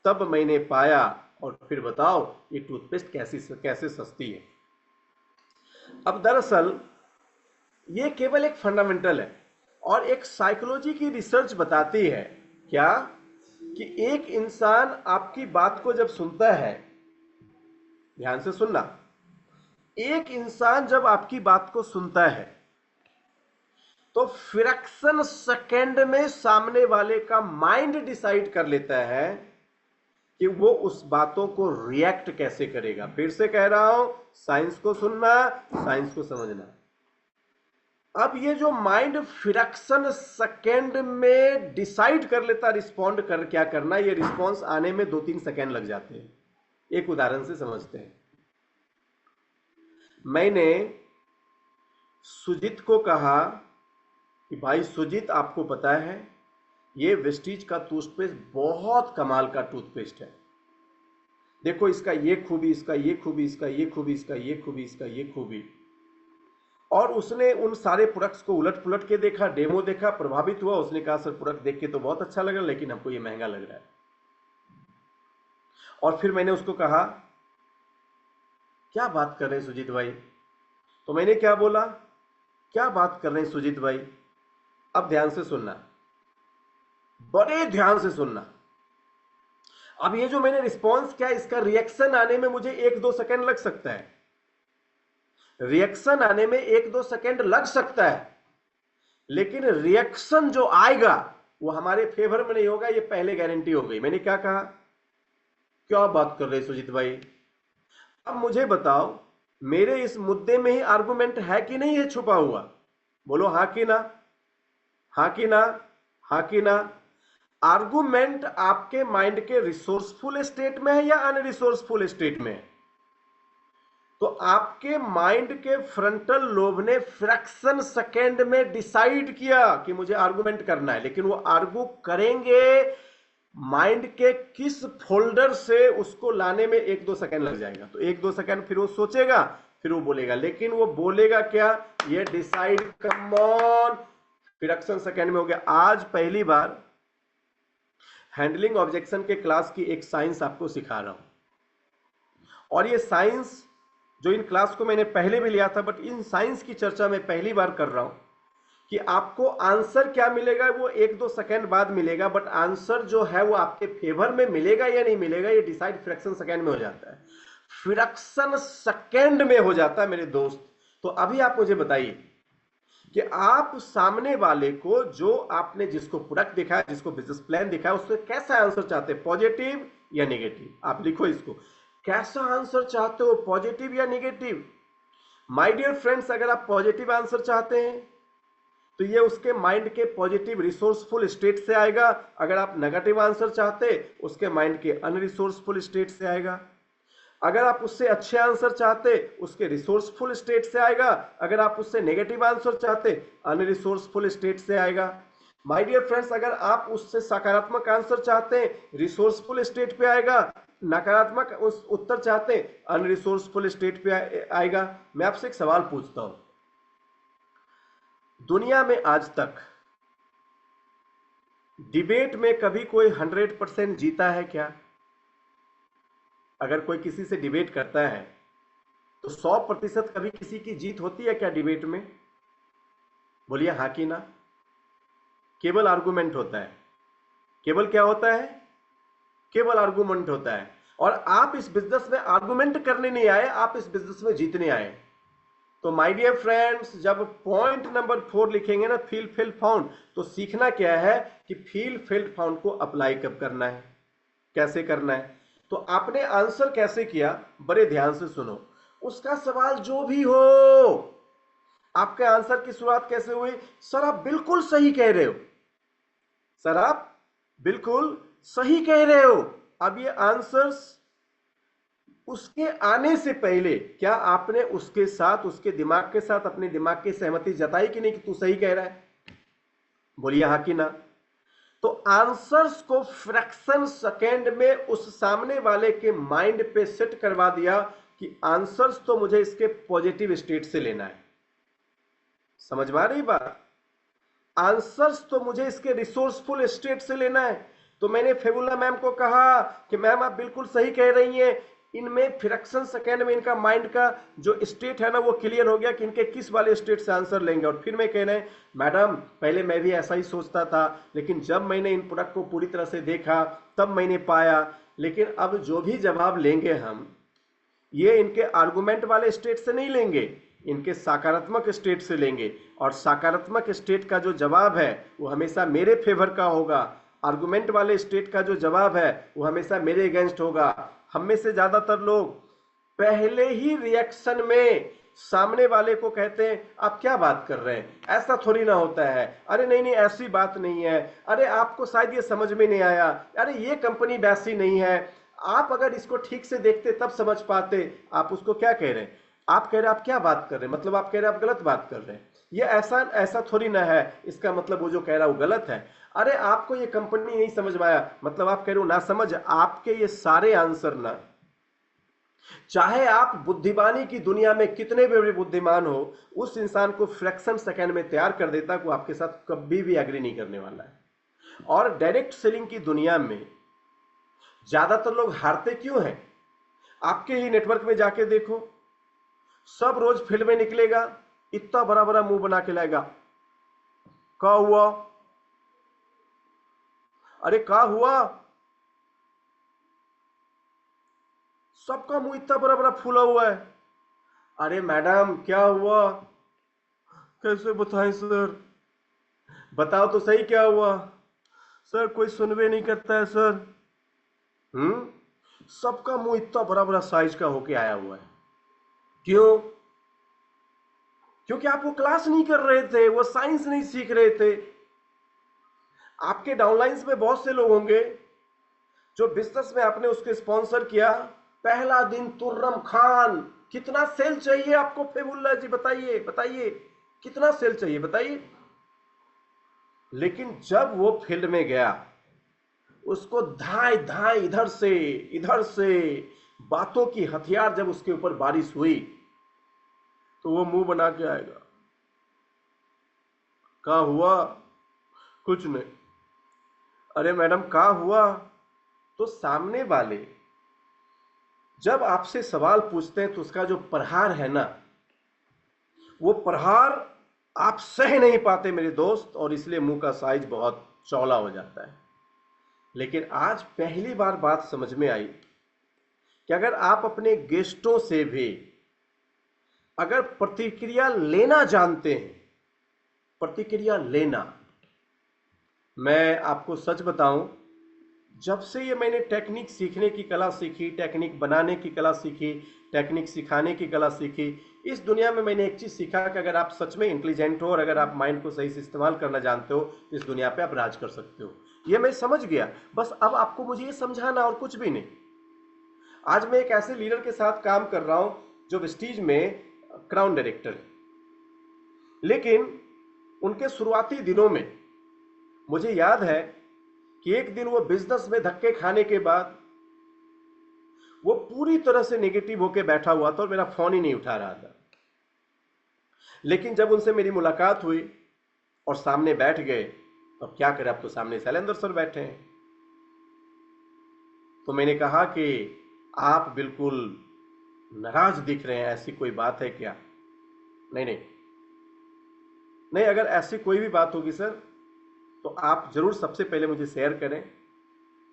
तब मैंने पाया। और फिर बताओ ये टूथपेस्ट कैसे सस्ती है। अब दरअसल ये केवल एक फंडामेंटल है, और एक साइकोलॉजी की रिसर्च बताती है क्या, कि एक इंसान आपकी बात को जब सुनता है, ध्यान से सुनना, एक इंसान जब आपकी बात को सुनता है तो फ्रैक्शन सेकेंड में सामने वाले का माइंड डिसाइड कर लेता है कि वो उस बातों को रिएक्ट कैसे करेगा। फिर से कह रहा हूं, साइंस को सुनना, साइंस को समझना। अब ये जो माइंड फ्रैक्शन सेकेंड में डिसाइड कर लेता रिस्पॉन्ड कर क्या करना, ये रिस्पॉन्स आने में 2-3 सेकेंड लग जाते हैं। एक उदाहरण से समझते हैं। मैंने सुजीत को कहा कि भाई सुजीत, आपको पता है ये वेस्टीज का टूथपेस्ट बहुत कमाल का टूथपेस्ट है, देखो इसका ये खूबी, इसका ये खूबी, इसका ये खूबी, इसका ये खूबी, इसका ये खूबी। और उसने उन सारे प्रोडक्ट्स को उलट पुलट के देखा, डेमो देखा, प्रभावित हुआ। उसने कहा सर प्रोडक्ट देख के तो बहुत अच्छा लगा, लेकिन हमको ये महंगा लग रहा है। और फिर मैंने उसको कहा क्या बात कर रहे हैं सुजीत भाई? तो मैंने क्या बोला, क्या बात कर रहे हैं सुजीत भाई? अब ध्यान से सुनना, बड़े ध्यान से सुनना। अब ये जो मैंने रिस्पॉन्स किया, इसका रिएक्शन आने में मुझे 1-2 सेकेंड लग सकता है। रिएक्शन आने में 1-2 सेकेंड लग सकता है, लेकिन रिएक्शन जो आएगा वो हमारे फेवर में नहीं होगा, ये पहले गारंटी हो गई। मैंने क्या कहा, क्या बात कर रहे हैं सुजीत भाई? अब मुझे बताओ, मेरे इस मुद्दे में ही आर्गुमेंट है कि नहीं है छुपा हुआ? बोलो हाँ कि ना, हाँ कि ना, हाँ कि ना। आर्गुमेंट आपके माइंड के रिसोर्सफुल स्टेट में है या अनरिसोर्सफुल स्टेट में है? तो आपके माइंड के फ्रंटल लोब ने फ्रैक्शन सेकेंड में डिसाइड किया कि मुझे आर्गुमेंट करना है, लेकिन वो आर्गू करेंगे माइंड के किस फोल्डर से, उसको लाने में 1-2 सेकेंड लग जाएगा। तो 1-2 सेकेंड फिर वो सोचेगा, फिर वो बोलेगा, लेकिन वो बोलेगा क्या, ये decide, come on, fraction second में हो गया। आज पहली बार हैंडलिंग ऑब्जेक्शन के क्लास की एक साइंस आपको सिखा रहा हूं, और ये साइंस जो इन क्लास को मैंने पहले भी लिया था, बट इन साइंस की चर्चा मैं पहली बार कर रहा हूं कि आपको आंसर क्या मिलेगा वो 1-2 सेकेंड बाद मिलेगा, बट आंसर जो है वो आपके फेवर में मिलेगा या नहीं मिलेगा, ये डिसाइड फ्रैक्शन सेकेंड में हो जाता है। फ्रैक्शन सेकेंड में हो जाता है मेरे दोस्त। तो अभी आप मुझे बताइए कि आप सामने वाले को, जो आपने जिसको प्रोडक्ट दिखाया, जिसको बिजनेस प्लान दिखाया, उससे कैसा आंसर चाहते हैं, पॉजिटिव या नेगेटिव? आप लिखो इसको, कैसा आंसर चाहते हो, पॉजिटिव या नेगेटिव? माय डियर फ्रेंड्स, अगर आप पॉजिटिव आंसर चाहते हैं तो ये उसके माइंड के पॉजिटिव रिसोर्सफुल स्टेट से आएगा। अगर आप नेगेटिव आंसर चाहते, उसके माइंड के अनरिसोर्सफुल स्टेट से आएगा। अगर आप उससे अच्छे आंसर चाहते उसके रिसोर्सफुल स्टेट से आएगा, अगर आप उससे नेगेटिव आंसर चाहते अनरिसोर्सफुल स्टेट से आएगा। माय डियर फ्रेंड्स, अगर आप उससे सकारात्मक आंसर चाहते हैं रिसोर्सफुल स्टेट पे आएगा, नकारात्मक उस उत्तर चाहते हैं अनरिसोर्सफुल स्टेट पे आएगा। मैं आपसे एक सवाल पूछता हूं, दुनिया में आज तक डिबेट में कभी कोई 100% जीता है क्या? अगर कोई किसी से डिबेट करता है तो 100% कभी किसी की जीत होती है क्या डिबेट में? बोलिए हाँ कि ना। केवल आर्गुमेंट होता है। केवल क्या होता है? केवल आर्गुमेंट होता है। और आप इस बिजनेस में आर्गुमेंट करने नहीं आए, आप इस बिजनेस में जीतने आए। तो माय डियर फ्रेंड्स, जब पॉइंट नंबर 4 लिखेंगे ना, फील फील्ड फाउंड, तो सीखना क्या है कि फील फील्ड फाउंड को अप्लाई कब करना है, कैसे करना है। तो आपने आंसर कैसे किया, बड़े ध्यान से सुनो। उसका सवाल जो भी हो, आपके आंसर की शुरुआत कैसे हुई? सर आप बिल्कुल सही कह रहे हो, सर आप बिल्कुल सही कह रहे हो। अब ये आंसर्स उसके आने से पहले क्या आपने उसके साथ, उसके दिमाग के साथ अपने दिमाग की सहमति जताई कि नहीं कि तू सही कह रहा है? बोलिए हाँ कि ना। तो आंसर्स को फ्रैक्शन सेकेंड में उस सामने वाले के माइंड पे सेट करवा दिया कि आंसर्स तो मुझे इसके पॉजिटिव स्टेट से लेना है। समझ में आ रही बात? आंसर्स तो मुझे इसके रिसोर्सफुल स्टेट से लेना है। तो मैंने फेबुला मैम को कहा कि मैम आप बिल्कुल सही कह रही हैं, इनमें फ्रैक्शन सेकेंड में इनका माइंड का जो स्टेट है ना वो क्लियर हो गया कि इनके किस वाले स्टेट से आंसर लेंगे। और फिर मैं कह रहे हैं मैडम पहले मैं भी ऐसा ही सोचता था, लेकिन जब मैंने इन प्रोडक्ट को पूरी तरह से देखा तब मैंने पाया, लेकिन अब जो भी जवाब लेंगे हम ये इनके आर्गुमेंट वाले स्टेट से नहीं लेंगे, इनके सकारात्मक स्टेट से लेंगे। और सकारात्मक स्टेट का जो जवाब है वो हमेशा मेरे फेवर का होगा, आर्गुमेंट वाले स्टेट का जो जवाब है वो हमेशा मेरे अगेंस्ट होगा। हम में से ज्यादातर लोग पहले ही रिएक्शन में सामने वाले को कहते हैं आप क्या बात कर रहे हैं, ऐसा थोड़ी ना होता है, अरे नहीं नहीं ऐसी बात नहीं है, अरे आपको शायद ये समझ में नहीं आया, अरे ये कंपनी वैसी नहीं है, आप अगर इसको ठीक से देखते तब समझ पाते। आप उसको क्या कह रहे हैं? आप कह रहे हैं आप क्या बात कर रहे हैं, मतलब आप कह रहे हैं आप गलत बात कर रहे हैं, ये ऐसा ऐसा थोड़ी ना है, इसका मतलब वो जो कह रहा है वो गलत है। अरे आपको ये कंपनी नहीं समझ में आया, मतलब आप कह रहे हो ना समझ। आपके ये सारे आंसर ना, चाहे आप बुद्धिमानी की दुनिया में कितने भी बुद्धिमान हो, उस इंसान को फ्रैक्शन सेकंड में तैयार कर देता है, वो आपके साथ कभी भी एग्री नहीं करने वाला है। और डायरेक्ट सेलिंग की दुनिया में ज्यादातर लोग हारते क्यों हैं? आपके ही नेटवर्क में जाके देखो, सब रोज फील्ड में निकलेगा, इतना बड़ा बड़ा मुंह बना के लाएगा, क्या हुआ, अरे क्या हुआ, सबका मुंह इतना बड़ा बड़ा फूला हुआ है, अरे मैडम क्या हुआ, कैसे बताएं सर, बताओ तो सही क्या हुआ, सर कोई सुनवे नहीं करता है सर। सबका मुंह इतना बड़ा बड़ा साइज का होके आया हुआ है। क्यों? क्योंकि आप वो क्लास नहीं कर रहे थे, वो साइंस नहीं सीख रहे थे। आपके डाउनलाइंस में बहुत से लोग होंगे जो बिजनेस में आपने उसके स्पॉन्सर किया, पहला दिन तुर्रम खान, कितना सेल चाहिए आपको फेबुल्ला जी, बताइए बताइए कितना सेल चाहिए बताइए। लेकिन जब वो फील्ड में गया, उसको धाए धाए इधर से बातों की हथियार जब उसके ऊपर बारिश हुई तो वो मुंह बना के आएगा, क्या हुआ, कुछ नहीं, अरे मैडम क्या हुआ। तो सामने वाले जब आपसे सवाल पूछते हैं तो उसका जो प्रहार है ना, वो प्रहार आप सह नहीं पाते मेरे दोस्त, और इसलिए मुंह का साइज बहुत चौड़ा हो जाता है। लेकिन आज पहली बार बात समझ में आई कि अगर आप अपने गेस्टों से भी अगर प्रतिक्रिया लेना जानते हैं, प्रतिक्रिया लेना, मैं आपको सच बताऊं, जब से ये मैंने टेक्निक सीखने की कला सीखी, टेक्निक बनाने की कला सीखी, टेक्निक सिखाने की कला सीखी, इस दुनिया में मैंने एक चीज सीखा कि अगर आप सच में इंटेलिजेंट हो और अगर आप माइंड को सही से इस्तेमाल करना जानते हो तो इस दुनिया पे आप राज कर सकते हो। ये मैं समझ गया, बस अब आपको मुझे ये समझाना और कुछ भी नहीं। आज मैं एक ऐसे लीडर के साथ काम कर रहा हूं जो वेस्टीज में क्राउन डायरेक्टर है, लेकिन उनके शुरुआती दिनों में मुझे याद है कि एक दिन वो बिजनेस में धक्के खाने के बाद वो पूरी तरह से नेगेटिव होकर बैठा हुआ था और मेरा फोन ही नहीं उठा रहा था। लेकिन जब उनसे मेरी मुलाकात हुई और सामने बैठ गए, तो अब क्या करें, अब तो सामने शैलेंद्र सर बैठे हैं। तो मैंने कहा कि आप बिल्कुल नाराज दिख रहे हैं, ऐसी कोई बात है क्या? नहीं नहीं नहीं, अगर ऐसी कोई भी बात होगी सर तो आप जरूर सबसे पहले मुझे शेयर करें।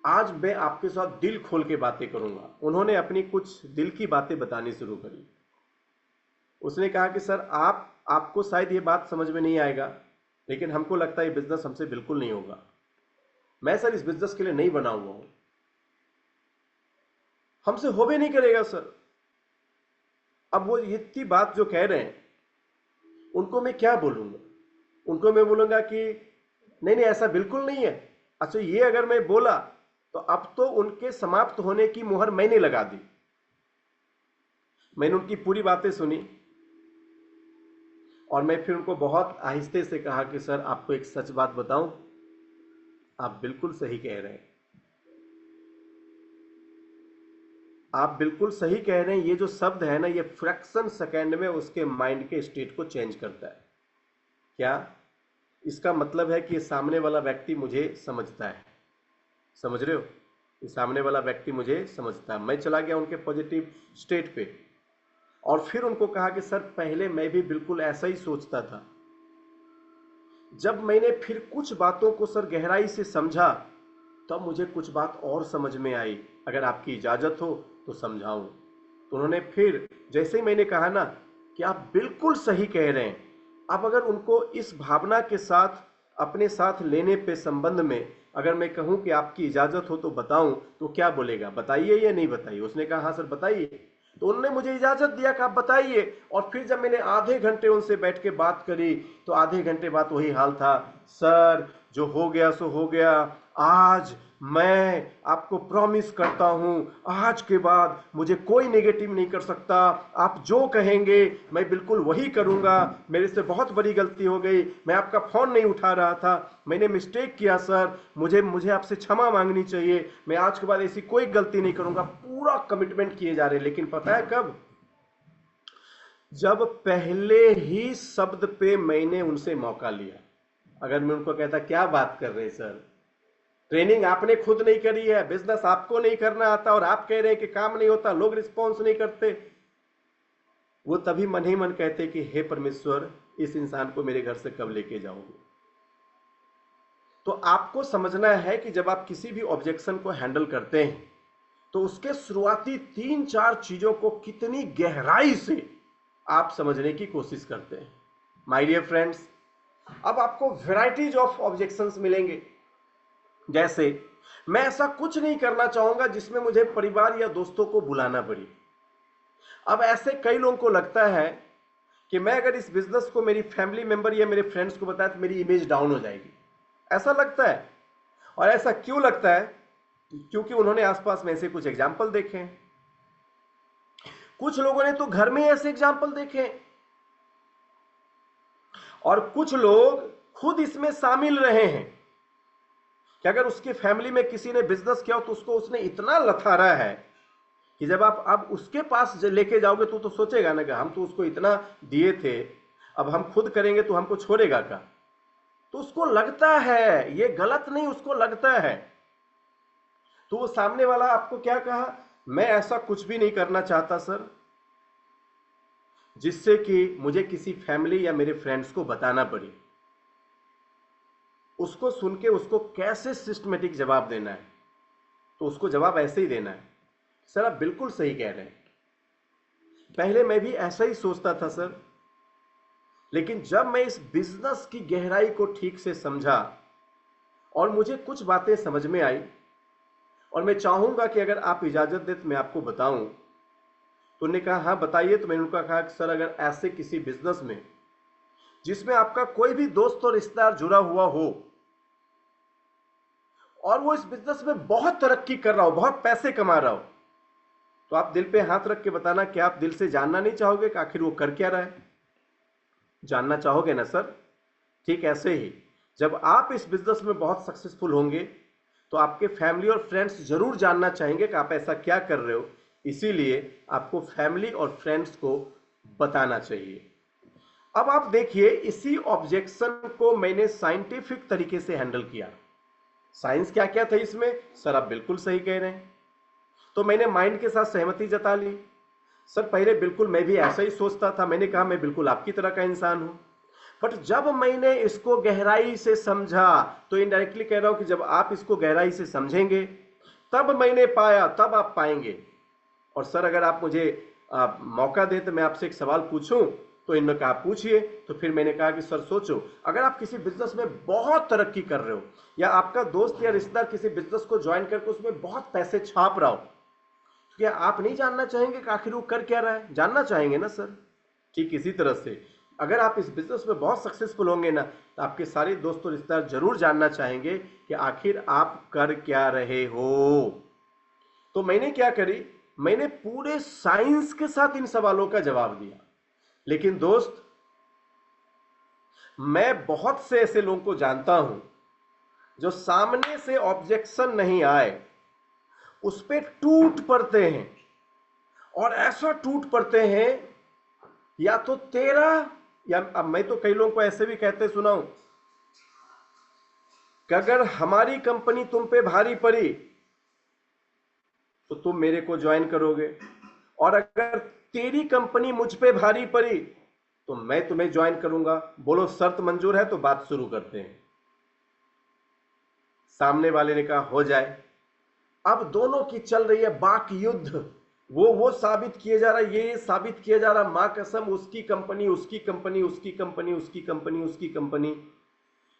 आज मैं आपके साथ दिल खोल के बातें करूंगा। उन्होंने अपनी कुछ दिल की बातें बतानी शुरू करी। उसने कहा कि सर आपको शायद ये बात समझ में नहीं आएगा, लेकिन हमको लगता है ये बिजनेस हमसे बिल्कुल नहीं होगा। मैं सर इस बिजनेस के लिए नहीं बना हुआ हूं, हमसे हो भी नहीं करेगा सर। अब वो इतनी बात जो कह रहे हैं उनको मैं क्या बोलूंगा? उनको मैं बोलूंगा कि नहीं नहीं ऐसा बिल्कुल नहीं है। अच्छा, ये अगर मैं बोला तो अब तो उनके समाप्त होने की मुहर मैंने लगा दी। मैंने उनकी पूरी बातें सुनी और मैं फिर उनको बहुत आहिस्ते से कहा कि सर आपको एक सच बात बताऊं, आप बिल्कुल सही कह रहे हैं, आप बिल्कुल सही कह रहे हैं। ये जो शब्द है ना, ये फ्रैक्शन सेकेंड में उसके माइंड के स्टेट को चेंज करता है। क्या इसका मतलब है कि ये सामने वाला व्यक्ति मुझे समझता है? समझ रहे हो? ये सामने वाला व्यक्ति मुझे समझता है। मैं चला गया उनके पॉजिटिव स्टेट पे और फिर उनको कहा कि सर पहले मैं भी बिल्कुल ऐसा ही सोचता था। जब मैंने फिर कुछ बातों को सर गहराई से समझा तब मुझे कुछ बात और समझ में आई, अगर आपकी इजाजत हो तो समझाऊं। तो उन्होंने फिर जैसे ही मैंने कहा ना कि आप बिल्कुल सही कह रहे हैं, अब अगर उनको इस भावना के साथ अपने साथ लेने पे संबंध में अगर मैं कहूं कि आपकी इजाजत हो तो बताऊं, तो क्या बोलेगा, बताइए या नहीं बताइए? उसने कहा हाँ सर बताइए। तो उन्होंने मुझे इजाजत दिया कि आप बताइए। और फिर जब मैंने आधे घंटे उनसे बैठ के बात करी तो आधे घंटे बाद वही हाल था, सर जो हो गया सो हो गया। आज मैं आपको प्रॉमिस करता हूं, आज के बाद मुझे कोई नेगेटिव नहीं कर सकता। आप जो कहेंगे मैं बिल्कुल वही करूंगा। मेरे से बहुत बड़ी गलती हो गई, मैं आपका फोन नहीं उठा रहा था, मैंने मिस्टेक किया सर, मुझे आपसे क्षमा मांगनी चाहिए। मैं आज के बाद ऐसी कोई गलती नहीं करूंगा। पूरा कमिटमेंट किए जा रहे हैं। लेकिन पता है कब? जब पहले ही शब्द पे मैंने उनसे मौका लिया। अगर मैं उनको कहता क्या बात कर रहे हैं सर, ट्रेनिंग आपने खुद नहीं करी है, बिजनेस आपको नहीं करना आता और आप कह रहे हैं कि काम नहीं होता, लोग रिस्पॉन्स नहीं करते, वो तभी मन ही मन कहते कि हे परमेश्वर, इस इंसान को मेरे घर से कब लेके जाओगे। तो आपको समझना है कि जब आप किसी भी ऑब्जेक्शन को हैंडल करते हैं तो उसके शुरुआती 3-4 चीजों को कितनी गहराई से आप समझने की कोशिश करते हैं। माय डियर फ्रेंड्स, अब आपको वैरायटीज ऑफ ऑब्जेक्शंस मिलेंगे। जैसे मैं ऐसा कुछ नहीं करना चाहूंगा जिसमें मुझे परिवार या दोस्तों को बुलाना पड़े। अब ऐसे कई लोगों को लगता है कि मैं अगर इस बिजनेस को मेरी फैमिली मेंबर या मेरे फ्रेंड्स को बताया तो मेरी इमेज डाउन हो जाएगी, ऐसा लगता है। और ऐसा क्यों लगता है? क्योंकि उन्होंने आसपास में ऐसे कुछ एग्जाम्पल देखे हैं। कुछ लोगों ने तो घर में ऐसे एग्जाम्पल देखे हैं और कुछ लोग खुद इसमें शामिल रहे हैं कि अगर उसकी फैमिली में किसी ने बिजनेस किया हो तो उसको उसने इतना लथारा है कि जब आप अब उसके पास लेके जाओगे तो सोचेगा ना कि हम तो उसको इतना दिए थे, अब हम खुद करेंगे तो हमको छोड़ेगा क्या? तो उसको लगता है, ये गलत नहीं, उसको लगता है। तो वो सामने वाला आपको क्या कहा, मैं ऐसा कुछ भी नहीं करना चाहता सर जिससे कि मुझे किसी फैमिली या मेरे फ्रेंड्स को बताना पड़े। उसको सुन के उसको कैसे सिस्टमेटिक जवाब देना है, तो उसको जवाब ऐसे ही देना है, सर आप बिल्कुल सही कह रहे हैं, पहले मैं भी ऐसा ही सोचता था सर, लेकिन जब मैं इस बिजनेस की गहराई को ठीक से समझा और मुझे कुछ बातें समझ में आई और मैं चाहूंगा कि अगर आप इजाजत दें तो मैं आपको बताऊं। तो उन्होंने कहा हाँ बताइए। तो मैंने उनका कहा कि सर अगर ऐसे किसी बिजनेस में जिसमें आपका कोई भी दोस्त और रिश्तेदार जुड़ा हुआ हो और वो इस बिजनेस में बहुत तरक्की कर रहा हो, बहुत पैसे कमा रहा हो, तो आप दिल पे हाथ रख के बताना कि आप दिल से जानना नहीं चाहोगे कि आखिर वो कर क्या रहा है? जानना चाहोगे ना सर? ठीक ऐसे ही जब आप इस बिजनेस में बहुत सक्सेसफुल होंगे तो आपके फैमिली और फ्रेंड्स जरूर जानना चाहेंगे कि आप ऐसा क्या कर रहे हो, इसीलिए आपको फैमिली और फ्रेंड्स को बताना चाहिए। अब आप देखिए, इसी ऑब्जेक्शन को मैंने साइंटिफिक तरीके से हैंडल किया। साइंस क्या क्या था इसमें? सर आप बिल्कुल सही कह रहे हैं। तो मैंने माइंड के साथ सहमति जता ली। सर पहले बिल्कुल मैं भी ऐसा ही सोचता था, मैंने कहा मैं बिल्कुल आपकी तरह का इंसान हूं। बट जब मैंने इसको गहराई से समझा, तो इनडायरेक्टली कह रहा हूं कि जब आप इसको गहराई से समझेंगे तब मैंने पाया, तब आप पाएंगे। और सर अगर आप मुझे मौका दें तो मैं आपसे एक सवाल पूछूं, तो इन्होंने कहा पूछिए। तो फिर मैंने कहा कि सर सोचो, अगर आप किसी बिजनेस में बहुत तरक्की कर रहे हो या आपका दोस्त या रिश्तेदार किसी बिजनेस को ज्वाइन करके उसमें बहुत पैसे छाप रहा हो, तो क्या आप नहीं जानना चाहेंगे कि आखिर वो कर क्या रहा है? जानना चाहेंगे ना सर? ठीक इसी तरह से अगर आप इस बिजनेस में बहुत सक्सेसफुल होंगे ना, तो आपके सारे दोस्त और रिश्तेदार जरूर जानना चाहेंगे कि आखिर आप कर क्या रहे हो। तो मैंने क्या करी, मैंने पूरे साइंस के साथ इन सवालों का जवाब दिया। लेकिन दोस्त, मैं बहुत से ऐसे लोगों को जानता हूं जो सामने से ऑब्जेक्शन नहीं आए उस पर टूट पड़ते हैं, और ऐसा टूट पड़ते हैं या तो तेरा, या अब मैं तो कई लोगों को ऐसे भी कहते सुनाऊं कि अगर हमारी कंपनी तुम पे भारी पड़ी तो तुम मेरे को ज्वाइन करोगे, और अगर तेरी कंपनी मुझ पे भारी पड़ी तो मैं तुम्हें ज्वाइन करूंगा। बोलो शर्त मंजूर है? तो बात शुरू करते हैं। सामने वाले ने कहा हो जाए। अब दोनों की चल रही है बाक युद्ध। वो साबित किए जा रहा है, ये साबित किया जा रहा, मां कसम उसकी कंपनी, उसकी कंपनी, उसकी कंपनी, उसकी कंपनी, उसकी कंपनी।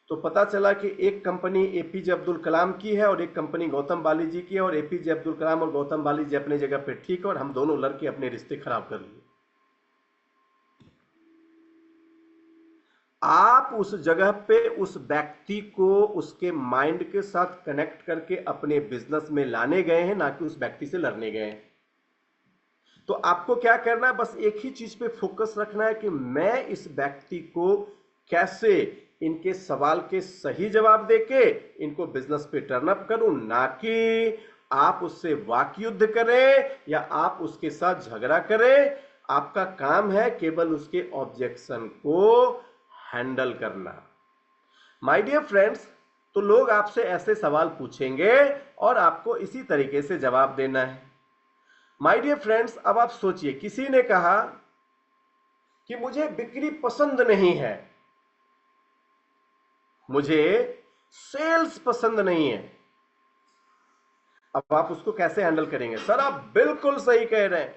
तो पता चला कि एक कंपनी एपीजे अब्दुल कलाम की है और एक कंपनी गौतम बाली जी की है, और एपीजे अब्दुल कलाम और गौतम बाली जी अपने जगह पे ठीक है, और हम दोनों लड़के अपने रिश्ते खराब कर लिए। आप उस जगह पे उस व्यक्ति को उसके माइंड के साथ कनेक्ट करके अपने बिजनेस में लाने गए हैं, ना कि उस व्यक्ति से लड़ने गए हैं। तो आपको क्या करना है, बस एक ही चीज पे फोकस रखना है कि मैं इस व्यक्ति को कैसे इनके सवाल के सही जवाब देके इनको बिजनेस पे टर्न अप करूं, ना कि आप उससे वाक युद्ध करें या आप उसके साथ झगड़ा करें। आपका काम है केवल उसके ऑब्जेक्शन को हैंडल करना। माय डियर फ्रेंड्स, तो लोग आपसे ऐसे सवाल पूछेंगे और आपको इसी तरीके से जवाब देना है। माय डियर फ्रेंड्स, अब आप सोचिए, किसी ने कहा कि मुझे बिक्री पसंद नहीं है, मुझे सेल्स पसंद नहीं है। अब आप उसको कैसे हैंडल करेंगे? सर आप बिल्कुल सही कह रहे हैं,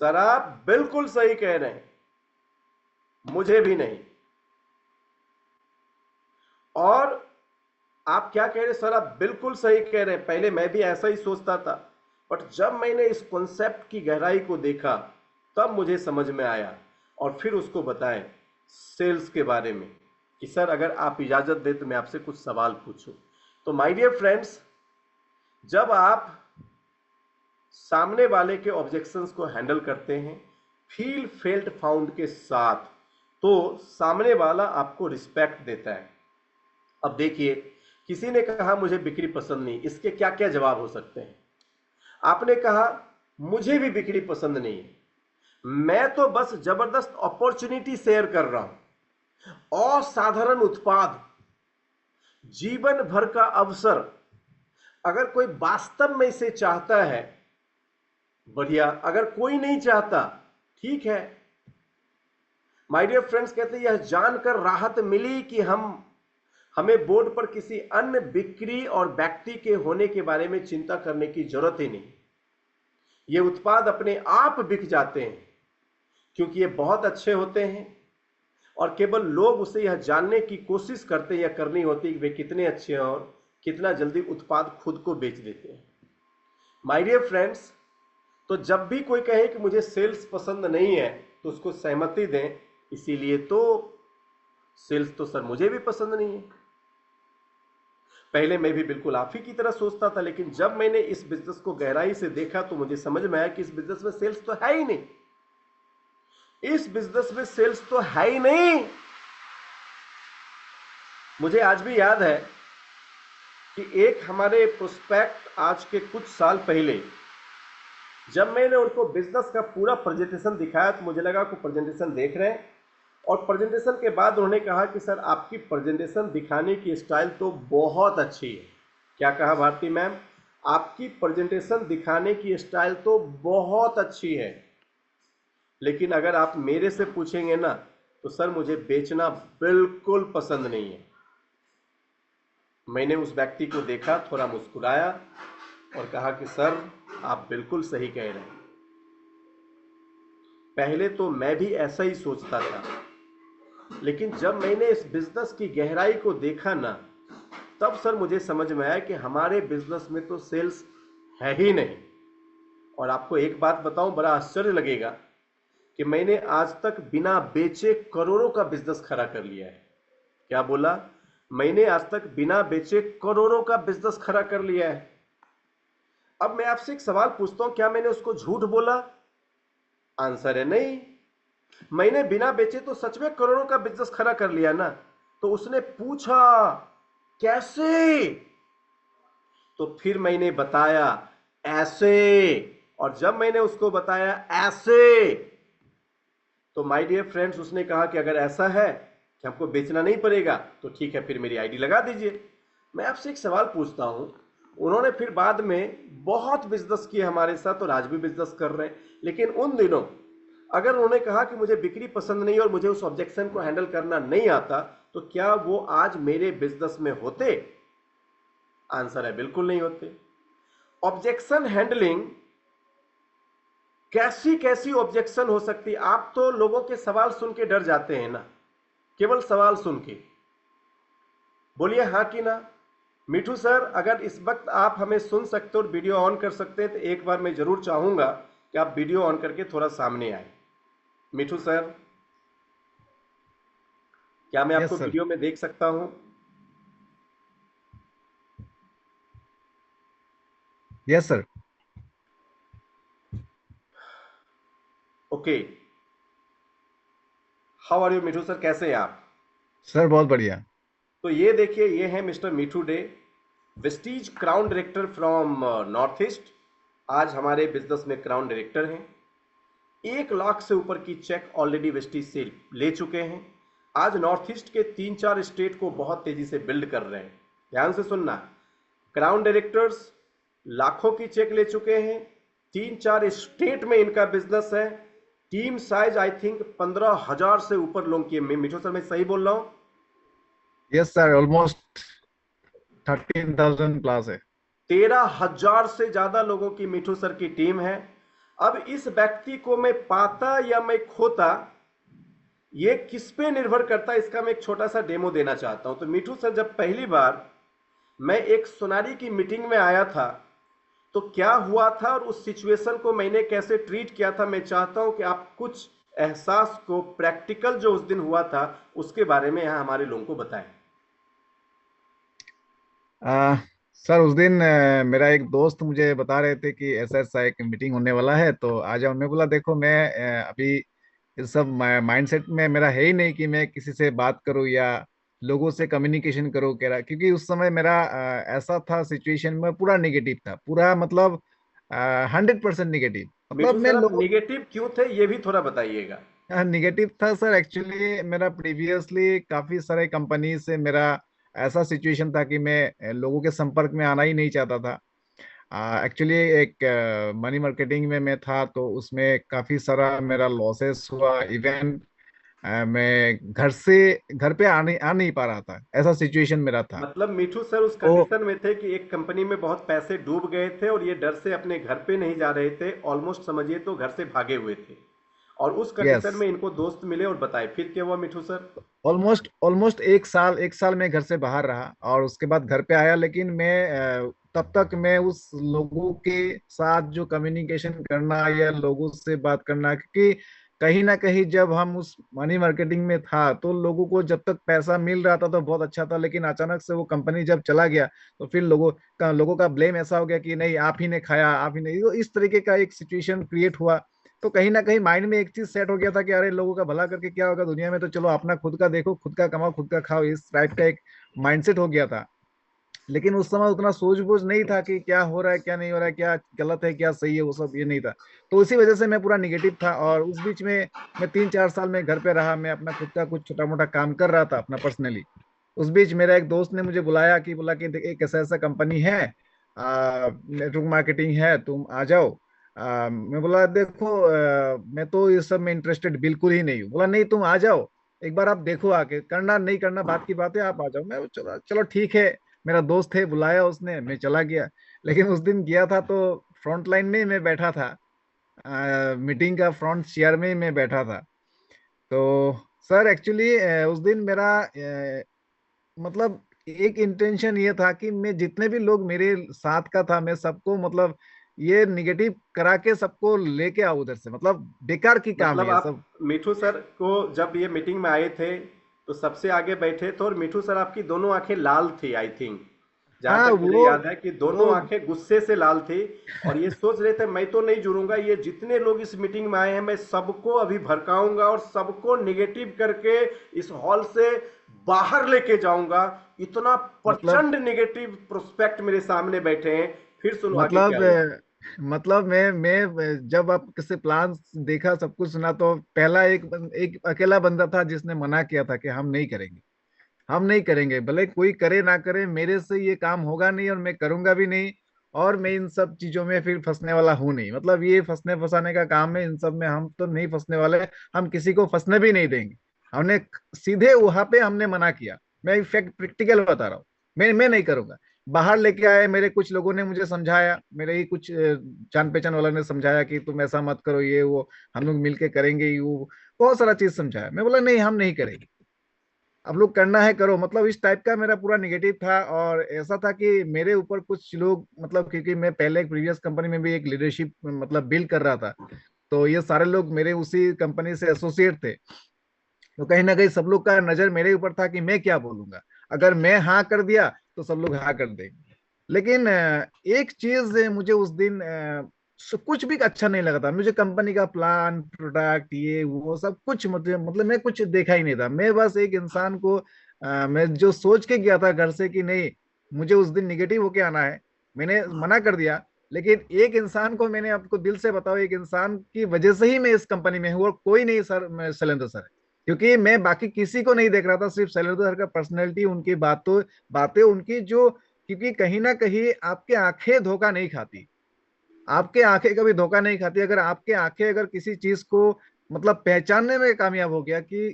सर आप बिल्कुल सही कह रहे हैं, मुझे भी नहीं। और आप क्या कह रहे हैं? सर आप बिल्कुल सही कह रहे हैं, पहले मैं भी ऐसा ही सोचता था, बट जब मैंने इस कॉन्सेप्ट की गहराई को देखा तब मुझे समझ में आया, और फिर उसको बताएं सेल्स के बारे में कि सर अगर आप इजाजत दें तो मैं आपसे कुछ सवाल पूछूं। तो माय डियर फ्रेंड्स, जब आप सामने वाले के ऑब्जेक्शंस को हैंडल करते हैं फील फेल्ट फाउंड के साथ, तो सामने वाला आपको रिस्पेक्ट देता है। अब देखिए, किसी ने कहा मुझे बिक्री पसंद नहीं, इसके क्या क्या जवाब हो सकते हैं? आपने कहा मुझे भी बिक्री पसंद नहीं है, मैं तो बस जबरदस्त अपॉर्चुनिटी शेयर कर रहा हूं, असाधारण उत्पाद, जीवन भर का अवसर। अगर कोई वास्तव में इसे चाहता है बढ़िया, अगर कोई नहीं चाहता ठीक है। माय डियर फ्रेंड्स, कहते हैं यह जानकर राहत मिली कि हमें बोर्ड पर किसी अन्य बिक्री और व्यक्ति के होने के बारे में चिंता करने की जरूरत ही नहीं। ये उत्पाद अपने आप बिक जाते हैं क्योंकि ये बहुत अच्छे होते हैं, और केवल लोग उसे यह जानने की कोशिश करते हैं या करनी होती है कि वे कितने अच्छे हैं और कितना जल्दी उत्पाद खुद को बेच देते हैं। माय डियर फ्रेंड्स, तो जब भी कोई कहे कि मुझे सेल्स पसंद नहीं है तो उसको सहमति दें, इसीलिए तो सेल्स तो सर मुझे भी पसंद नहीं है। पहले मैं भी बिल्कुल आप ही की तरह सोचता था, लेकिन जब मैंने इस बिजनेस को गहराई से देखा तो मुझे समझ में आया कि इस बिजनेस में सेल्स तो है ही नहीं। इस बिजनेस में सेल्स तो है ही नहीं। मुझे आज भी याद है कि एक हमारे प्रोस्पेक्ट आज के कुछ साल पहले जब मैंने उनको बिजनेस का पूरा प्रेजेंटेशन दिखाया तो मुझे लगा कि प्रेजेंटेशन देख रहे हैं, और प्रेजेंटेशन के बाद उन्होंने कहा कि सर आपकी प्रेजेंटेशन दिखाने की स्टाइल तो बहुत अच्छी है। क्या कहा भारती मैम? आपकी प्रेजेंटेशन दिखाने की स्टाइल तो बहुत अच्छी है, लेकिन अगर आप मेरे से पूछेंगे ना तो सर मुझे बेचना बिल्कुल पसंद नहीं है। मैंने उस व्यक्ति को देखा, थोड़ा मुस्कुराया और कहा कि सर आप बिल्कुल सही कह रहे हैं। पहले तो मैं भी ऐसा ही सोचता था, लेकिन जब मैंने इस बिजनेस की गहराई को देखा ना, तब सर मुझे समझ में आया कि हमारे बिजनेस में तो सेल्स है ही नहीं। और आपको एक बात बताऊं, बड़ा आश्चर्य लगेगा कि मैंने आज तक बिना बेचे करोड़ों का बिजनेस खड़ा कर लिया है। क्या बोला? मैंने आज तक बिना बेचे करोड़ों का बिजनेस खड़ा कर लिया है। अब मैं आपसे एक सवाल पूछता हूं, क्या मैंने उसको झूठ बोला? आंसर है नहीं। मैंने बिना बेचे तो सच में करोड़ों का बिजनेस खड़ा कर लिया ना। तो उसने पूछा कैसे, तो फिर मैंने बताया ऐसे, और जब मैंने उसको बताया ऐसे तो माय डियर फ्रेंड्स उसने कहा कि अगर ऐसा है कि हमको बेचना नहीं पड़ेगा तो ठीक है, फिर मेरी आईडी लगा दीजिए। मैं आपसे एक सवाल पूछता हूं, उन्होंने फिर बाद में बहुत बिजनेस किए हमारे साथ और आज भी बिजनेस कर रहे हैं, लेकिन उन दिनों अगर उन्होंने कहा कि मुझे बिक्री पसंद नहीं और मुझे उस ऑब्जेक्शन को हैंडल करना नहीं आता, तो क्या वो आज मेरे बिजनेस में होते? आंसर है बिल्कुल नहीं होते। ऑब्जेक्शन हैंडलिंग, कैसी कैसी ऑब्जेक्शन हो सकती है। आप तो लोगों के सवाल सुन के डर जाते हैं ना, केवल सवाल सुन के। बोलिए हाँ कि ना। मिठू सर, अगर इस वक्त आप हमें सुन सकते हो और वीडियो ऑन कर सकते हैं तो एक बार मैं जरूर चाहूंगा कि आप वीडियो ऑन करके थोड़ा सामने आए। मिठू सर, क्या मैं आपको यस सर। वीडियो में देख सकता हूं? Yes sir. Okay. How are you Mithu sir, कैसे हैं आप? सर बहुत बढ़िया। तो ये देखिए, ये है mister Mithu day, Vestige crown director from north east. आज हमारे बिजनेस में क्राउन डायरेक्टर हैं। 1 लाख से ऊपर की चेक ऑलरेडी वेस्टीज से ले चुके हैं। आज नॉर्थ ईस्ट के 3-4 स्टेट को बहुत तेजी से बिल्ड कर रहे हैं। ध्यान से सुनना, क्राउन डायरेक्टर्स लाखों की चेक ले चुके हैं, 3-4 स्टेट में इनका बिजनेस है। टीम साइज आई थिंक 15,000 से ऊपर लोगों की। मिठू सर मैं सही बोल रहा हूं? यस सर, ऑलमोस्ट 13,000 प्लस है। 13,000 से ज्यादा लोगों की मिठू सर की टीम है। अब इस व्यक्ति को मैं पाता या मैं खोता, ये किस पे निर्भर करता है, इसका मैं एक छोटा सा डेमो देना चाहता हूं। तो मिठू सर, जब पहली बार मैं एक सोनारी की मीटिंग में आया था तो क्या हुआ था और उस सिचुएशन को मैंने कैसे ट्रीट किया था, मैं चाहता हूं कि आप कुछ एहसास को, प्रैक्टिकल जो उस दिन हुआ था उसके बारे में यहां हमारे लोगों को बताएं। आ, सर उस दिन मेरा एक दोस्त मुझे बता रहे थे कि ऐसा ऐसा एक मीटिंग होने वाला है तो आ जाओ। मैं बोला देखो मैं अभी इस सब माइंडसेट में मेरा है ही नहीं कि मैं किसी से बात करूं या लोगों से कम्युनिकेशन करूं, कह रहा क्योंकि उस समय मेरा ऐसा था, सिचुएशन में पूरा निगेटिव था, पूरा मतलब 100% निगेटिव। मतलब मिठू मैं सर, आप लोगों निगेटिव क्यों थे ये भी थोड़ा बताइएगा। निगेटिव था सर। एक्चुअली मेरा प्रीवियसली काफी सारे कंपनी से मेरा ऐसा सिचुएशन था कि मैं लोगों के संपर्क में आना ही नहीं चाहता था। एक्चुअली एक मनी मार्केटिंग में मैं था तो उसमें काफी सारा मेरा लॉसेस हुआ। इवन मैं घर पे आ नहीं पा रहा था, ऐसा सिचुएशन मेरा था। मतलब मिठू सर उस तो कंडीशन में थे कि एक कंपनी में बहुत पैसे डूब गए थे और ये डर से अपने घर पे नहीं जा रहे थे, ऑलमोस्ट समझिए तो घर से भागे हुए थे, और उस यस, कंडीशन में इनको दोस्त मिले और बताए। फिर क्या हुआ मिठू सर? ऑलमोस्ट ऑलमोस्ट एक साल मैं घर से बाहर रहा और उसके बाद घर पे आया। लेकिन मैं तब तक मैं उस लोगों के साथ जो कम्युनिकेशन करना या लोगों से बात करना, क्योंकि कहीं ना कहीं जब हम उस मनी मार्केटिंग में था तो लोगों को जब तक पैसा मिल रहा था तो बहुत अच्छा था, लेकिन अचानक से वो कंपनी जब चला गया तो फिर लोगों का ब्लेम ऐसा हो गया कि नहीं आप ही ने खाया, आप ही ने, तो इस तरीके का एक सिचुएशन क्रिएट हुआ। तो कहीं ना कहीं माइंड में एक चीज सेट हो गया था कि अरे लोगों का भला करके क्या होगा दुनिया में, तो चलो अपना खुद का देखो, खुद का कमाओ, खुद का खाओ, इस टाइप का एक माइंडसेट हो गया था। लेकिन उस समय उतना सूझबूझ नहीं था कि क्या हो रहा है क्या नहीं हो रहा है, क्या गलत है क्या सही है, वो सब ये नहीं था। तो उसी वजह से मैं पूरा निगेटिव था। और उस बीच में मैं 3-4 साल में घर पे रहा, मैं अपना खुद का कुछ छोटा मोटा काम कर रहा था अपना पर्सनली। उस बीच मेरा एक दोस्त ने मुझे बुलाया कि बोला कि एक ऐसा ऐसा कंपनी है, नेटवर्क मार्केटिंग है, तुम आ जाओ। मैं बोला देखो, मैं तो ये सब में इंटरेस्टेड बिल्कुल ही नहीं हूँ। बोला नहीं तुम आ जाओ, एक बार आप देखो, आके करना नहीं करना बात की बात है, आप आ जाओ। मैं चलो चलो ठीक है, मेरा दोस्त है, बुलाया उसने, मैं चला गया। लेकिन उस दिन गया था तो फ्रंट लाइन में ही मैं बैठा था, मीटिंग का फ्रंट चेयर में ही मैं बैठा था। तो सर एक्चुअली उस दिन मेरा मतलब एक इंटेंशन ये था कि मैं जितने भी लोग मेरे साथ का था, मैं सबको मतलब ये निगेटिव करा के सबको लेके आऊं उधर से, मतलब बेकार की काम है मतलब ये आप सब। मिठू सर को जब ये मीटिंग में आए थे तो सबसे आगे बैठे थे, और मिठू सर आपकी दोनों आंखें लाल थी आई थिंक, जहां हाँ तक मुझे वो याद है कि दोनों वो आंखें गुस्से से लाल थी। और ये सोच रहे थे मैं तो नहीं जुड़ूंगा, ये जितने लोग इस मीटिंग में आए हैं मैं सबको अभी भड़काऊंगा और सबको निगेटिव करके इस हॉल से बाहर लेके जाऊंगा। इतना मतलब प्रचंड निगेटिव प्रोस्पेक्ट मेरे सामने बैठे हैं। फिर सुनो आगे क्या मतलब हुआ। मतलब मैं जब आप किसी प्लान देखा, सब कुछ सुना, तो पहला एक अकेला बंदा था जिसने मना किया था कि हम नहीं करेंगे, हम नहीं करेंगे, भले कोई करे ना करे, मेरे से ये काम होगा नहीं और मैं करूंगा भी नहीं। और मैं इन सब चीजों में फिर फंसने वाला हूं नहीं, मतलब ये फंसने फंसाने का काम है, इन सब में हम तो नहीं फंसने वाले, हम किसी को फंसने भी नहीं देंगे। हमने सीधे वहां पे हमने मना किया। मैं इनफैक्ट प्रैक्टिकल बता रहा हूँ, मैं नहीं करूंगा। बाहर लेके आए, मेरे कुछ लोगों ने मुझे समझाया, मेरे ही कुछ जान पहचान वाला ने समझाया कि तुम ऐसा मत करो, ये वो हम लोग मिलके करेंगे, ये वो बहुत सारा चीज समझाया। मैं बोला नहीं हम नहीं करेंगे, अब लोग करना है करो, मतलब इस टाइप का मेरा पूरा निगेटिव था। और ऐसा था कि मेरे ऊपर कुछ लोग, मतलब क्योंकि मैं पहले एक प्रीवियस कंपनी में भी एक लीडरशिप मतलब बिल्ड कर रहा था, तो ये सारे लोग मेरे उसी कंपनी से एसोसिएट थे। तो कहीं ना कहीं सब लोग का नजर मेरे ऊपर था कि मैं क्या बोलूंगा, अगर मैं हाँ कर दिया तो सब लोग हाँ कर देंगे। लेकिन एक चीज मुझे उस दिन कुछ भी अच्छा नहीं लगा था मुझे, कंपनी का प्लान, प्रोडक्ट, ये वो सब कुछ, मतलब मैं कुछ देखा ही नहीं था। मैं बस एक इंसान को मैं जो सोच के गया था घर से कि नहीं मुझे उस दिन निगेटिव होके आना है, मैंने मना कर दिया। लेकिन एक इंसान को मैंने, आपको दिल से बताओ, एक इंसान की वजह से ही मैं इस कंपनी में हूँ, और कोई नहीं सर, मैं शैलेंद्र सर है। क्योंकि मैं बाकी किसी को नहीं देख रहा था, सिर्फ शैलेंद्र सर का पर्सनैलिटी, उनकी बातें उनकी जो, क्योंकि कहीं ना कहीं आपके आंखें धोखा नहीं खाती, आपके आंखें कभी धोखा नहीं खाती। अगर आपके आंखें अगर किसी चीज को मतलब पहचानने में कामयाब हो गया कि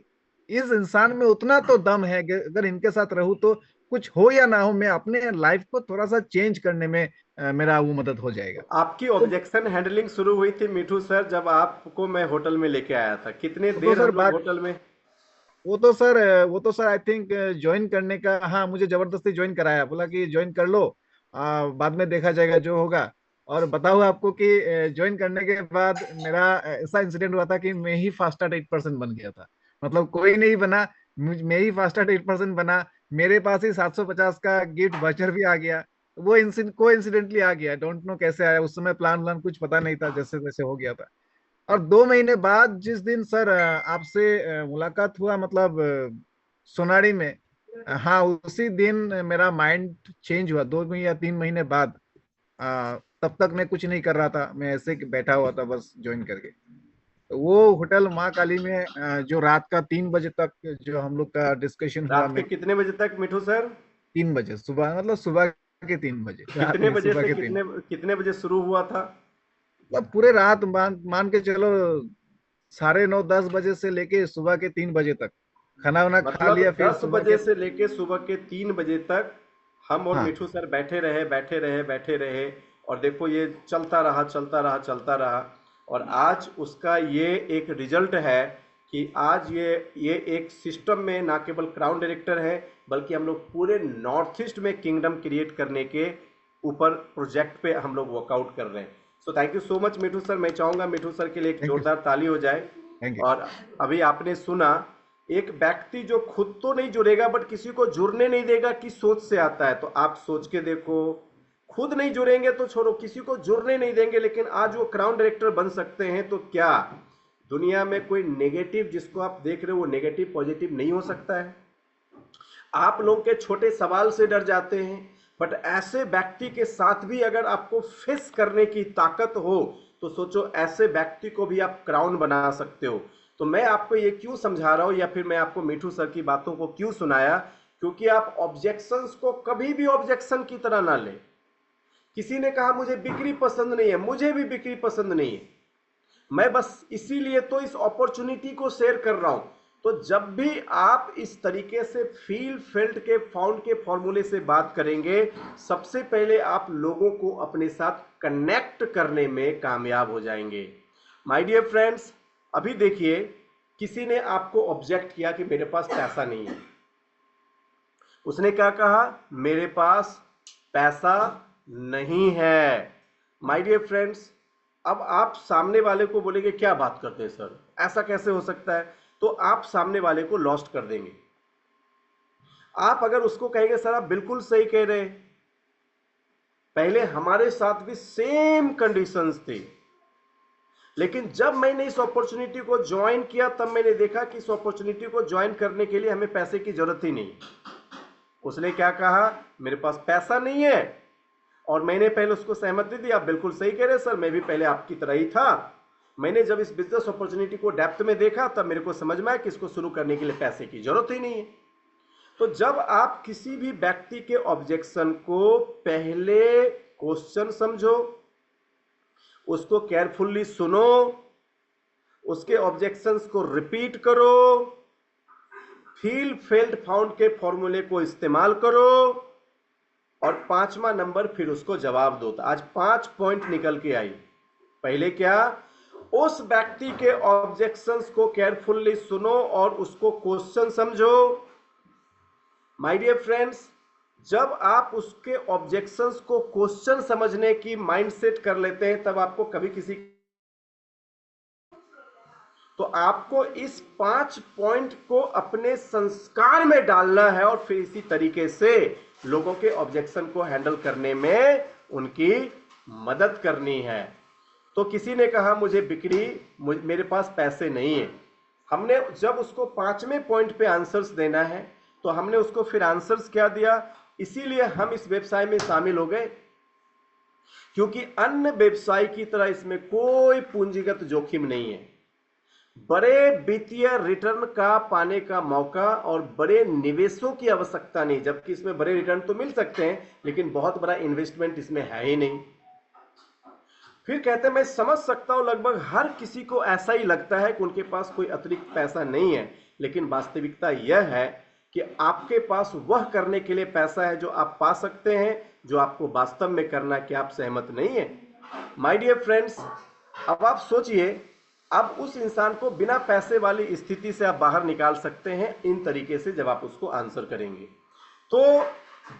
इस इंसान में उतना तो दम है कि अगर इनके साथ रहूं तो कुछ हो या ना हो, मैं अपने लाइफ को थोड़ा सा चेंज करने में मेरा वो मदद हो जाएगा। आपकी तो ऑब्जेक्शन हैंडलिंग शुरू हुई थी मिठू सर जब आपको मैं होटल में लेके आया था, कितने वो तो देर सर हम लोग बात होटल में। वो तो सर आई थिंक ज्वाइन करने का, हाँ मुझे जबरदस्ती ज्वाइन कराया, बोला कि ज्वाइन कर लो, बाद में देखा जाएगा जो होगा। और बताओ आपको कि ज्वाइन करने के बाद मेरा ऐसा इंसिडेंट हुआ था कि मैं ही फास्टर 8% बन गया था, मतलब कोई नहीं बना, मैं ही फास्टर 8% बना। मेरे पास ही 750 का गिफ्ट वाचर भी आ गया। वो इंसिडेंट को इंसिडेंटली आ गया, डोंट नो कैसे आया, उस समय प्लान व्लान कुछ पता नहीं था, जैसे तैसे हो गया था। और 2 महीने बाद जिस दिन सर आपसे मुलाकात हुआ, मतलब सोनाड़ी में, हाँ उसी दिन मेरा माइंड चेंज हुआ, 2 या 3 महीने बाद। तब तक मैं कुछ नहीं कर रहा था, मैं ऐसे कि बैठा हुआ था बस ज्वाइन करके। तो वो होटल माँ काली में जो रात का 3 बजे तक जो हम लोग का डिस्कशन हुआ, रात के मैं कितने बजे तक मिठू सर। 3 बजे सुबह, मतलब सुबह के 3 बजे, रात कितने नहीं बजे सुबह से के तीन कितने कितने बजे शुरू हुआ था। मतलब पूरे रात मान के चलो, 9:30-10 बजे से लेके सुबह के 3 बजे तक खाना वाना खा मतलब लिया, फिर 10 सुबह बजे के। से लेके सुबह के 3 बजे तक हम और हाँ मिठू सर बैठे रहे बैठे रहे बैठे रहे। और देखो ये चलता रहा चलता रहा चलता रहा। और आज उसका ये एक रिजल्ट है कि आज ये एक सिस्टम में ना केवल क्राउन डायरेक्टर है, बल्कि हम लोग पूरे नॉर्थ ईस्ट में किंगडम क्रिएट करने के ऊपर प्रोजेक्ट पे हम लोग वर्कआउट कर रहे हैं। So thank you so much Mithu sir. मैं चाहूंगा मिठू सर के लिए एक थैंक यू। जोरदार ताली हो जाए। Thank you. और अभी आपने सुना, एक व्यक्ति जो खुद तो नहीं जुड़ेगा बट किसी को जुड़ने नहीं देगा कि सोच से आता है। तो आप सोच के देखो, खुद नहीं जुड़ेंगे तो छोड़ो, किसी को जुड़ने नहीं देंगे, लेकिन आज वो क्राउन डायरेक्टर बन सकते हैं। तो क्या दुनिया में कोई नेगेटिव जिसको आप देख रहे हो वो नेगेटिव पॉजिटिव नहीं हो सकता है? आप लोग के छोटे सवाल से डर जाते हैं, बट ऐसे व्यक्ति के साथ भी अगर आपको फेस करने की ताकत हो तो सोचो, ऐसे व्यक्ति को भी आप क्राउन बना सकते हो। तो मैं आपको ये क्यों समझा रहा हूं, या फिर मैं आपको मिठू सर की बातों को क्यों सुनाया, क्योंकि आप ऑब्जेक्शंस को कभी भी ऑब्जेक्शन की तरह ना ले। किसी ने कहा मुझे बिक्री पसंद नहीं है, मुझे भी बिक्री पसंद नहीं है, मैं बस इसीलिए तो इस अपॉर्चुनिटी को शेयर कर रहा हूं। तो जब भी आप इस तरीके से फील फेल्ट के फाउंड के फॉर्मूले से बात करेंगे, सबसे पहले आप लोगों को अपने साथ कनेक्ट करने में कामयाब हो जाएंगे। माय डियर फ्रेंड्स, अभी देखिए, किसी ने आपको ऑब्जेक्ट किया कि मेरे पास पैसा नहीं है। उसने क्या कहा? मेरे पास पैसा नहीं है। माय डियर फ्रेंड्स, अब आप सामने वाले को बोलेंगे क्या बात करते हैं सर, ऐसा कैसे हो सकता है? तो आप सामने वाले को लॉस्ट कर देंगे। आप अगर उसको कहेंगे सर आप बिल्कुल सही कह रहे हैं, पहले हमारे साथ भी सेम कंडीशंस थी, लेकिन जब मैंने इस अपॉर्चुनिटी को ज्वाइन किया तब मैंने देखा कि इस अपॉर्चुनिटी को ज्वाइन करने के लिए हमें पैसे की जरूरत ही नहीं। उसने क्या कहा? मेरे पास पैसा नहीं है। और मैंने पहले उसको सहमति दी, आप बिल्कुल सही कह रहे हैं सर, मैं भी पहले आपकी तरह ही था। मैंने जब इस बिजनेस अपॉर्चुनिटी को डेप्थ में देखा तब मेरे को समझ में आया कि इसको शुरू करने के लिए पैसे की जरूरत ही नहीं है। तो जब आप किसी भी व्यक्ति के ऑब्जेक्शन को पहले क्वेश्चन समझो, उसको केयरफुल्ली सुनो, उसके ऑब्जेक्शंस को रिपीट करो, फील फेल्ट फाउंड के फॉर्मूले को इस्तेमाल करो, और पांचवा नंबर फिर उसको जवाब दो। तो आज 5 पॉइंट निकल के आई। पहले क्या? उस व्यक्ति के ऑब्जेक्शंस को केयरफुल्ली सुनो और उसको क्वेश्चन समझो। माय डियर फ्रेंड्स, जब आप उसके ऑब्जेक्शंस को क्वेश्चन समझने की माइंडसेट कर लेते हैं, तब आपको कभी किसी, तो आपको इस 5 पॉइंट को अपने संस्कार में डालना है और फिर इसी तरीके से लोगों के ऑब्जेक्शन को हैंडल करने में उनकी मदद करनी है। तो किसी ने कहा मुझे बिक्री, मेरे पास पैसे नहीं है। हमने जब उसको 5वें पॉइंट पे आंसर्स देना है तो हमने उसको फिर आंसर्स क्या दिया? इसीलिए हम इस व्यवसाय में शामिल हो गए, क्योंकि अन्य व्यवसाय की तरह इसमें कोई पूंजीगत जोखिम नहीं है। बड़े वित्तीय रिटर्न का पाने का मौका और बड़े निवेशों की आवश्यकता नहीं, जबकि इसमें बड़े रिटर्न तो मिल सकते हैं लेकिन बहुत बड़ा इन्वेस्टमेंट इसमें है ही नहीं। फिर कहते हैं मैं समझ सकता हूं, लगभग हर किसी को ऐसा ही लगता है कि उनके पास कोई अतिरिक्त पैसा नहीं है, लेकिन वास्तविकता यह है कि आपके पास वह करने के लिए पैसा है जो आप पा सकते हैं, जो आपको वास्तव में करना है। कि आप सहमत नहीं है? माय डियर फ्रेंड्स, अब आप सोचिए, अब उस इंसान को बिना पैसे वाली स्थिति से आप बाहर निकाल सकते हैं इन तरीके से, जब आप उसको आंसर करेंगे। तो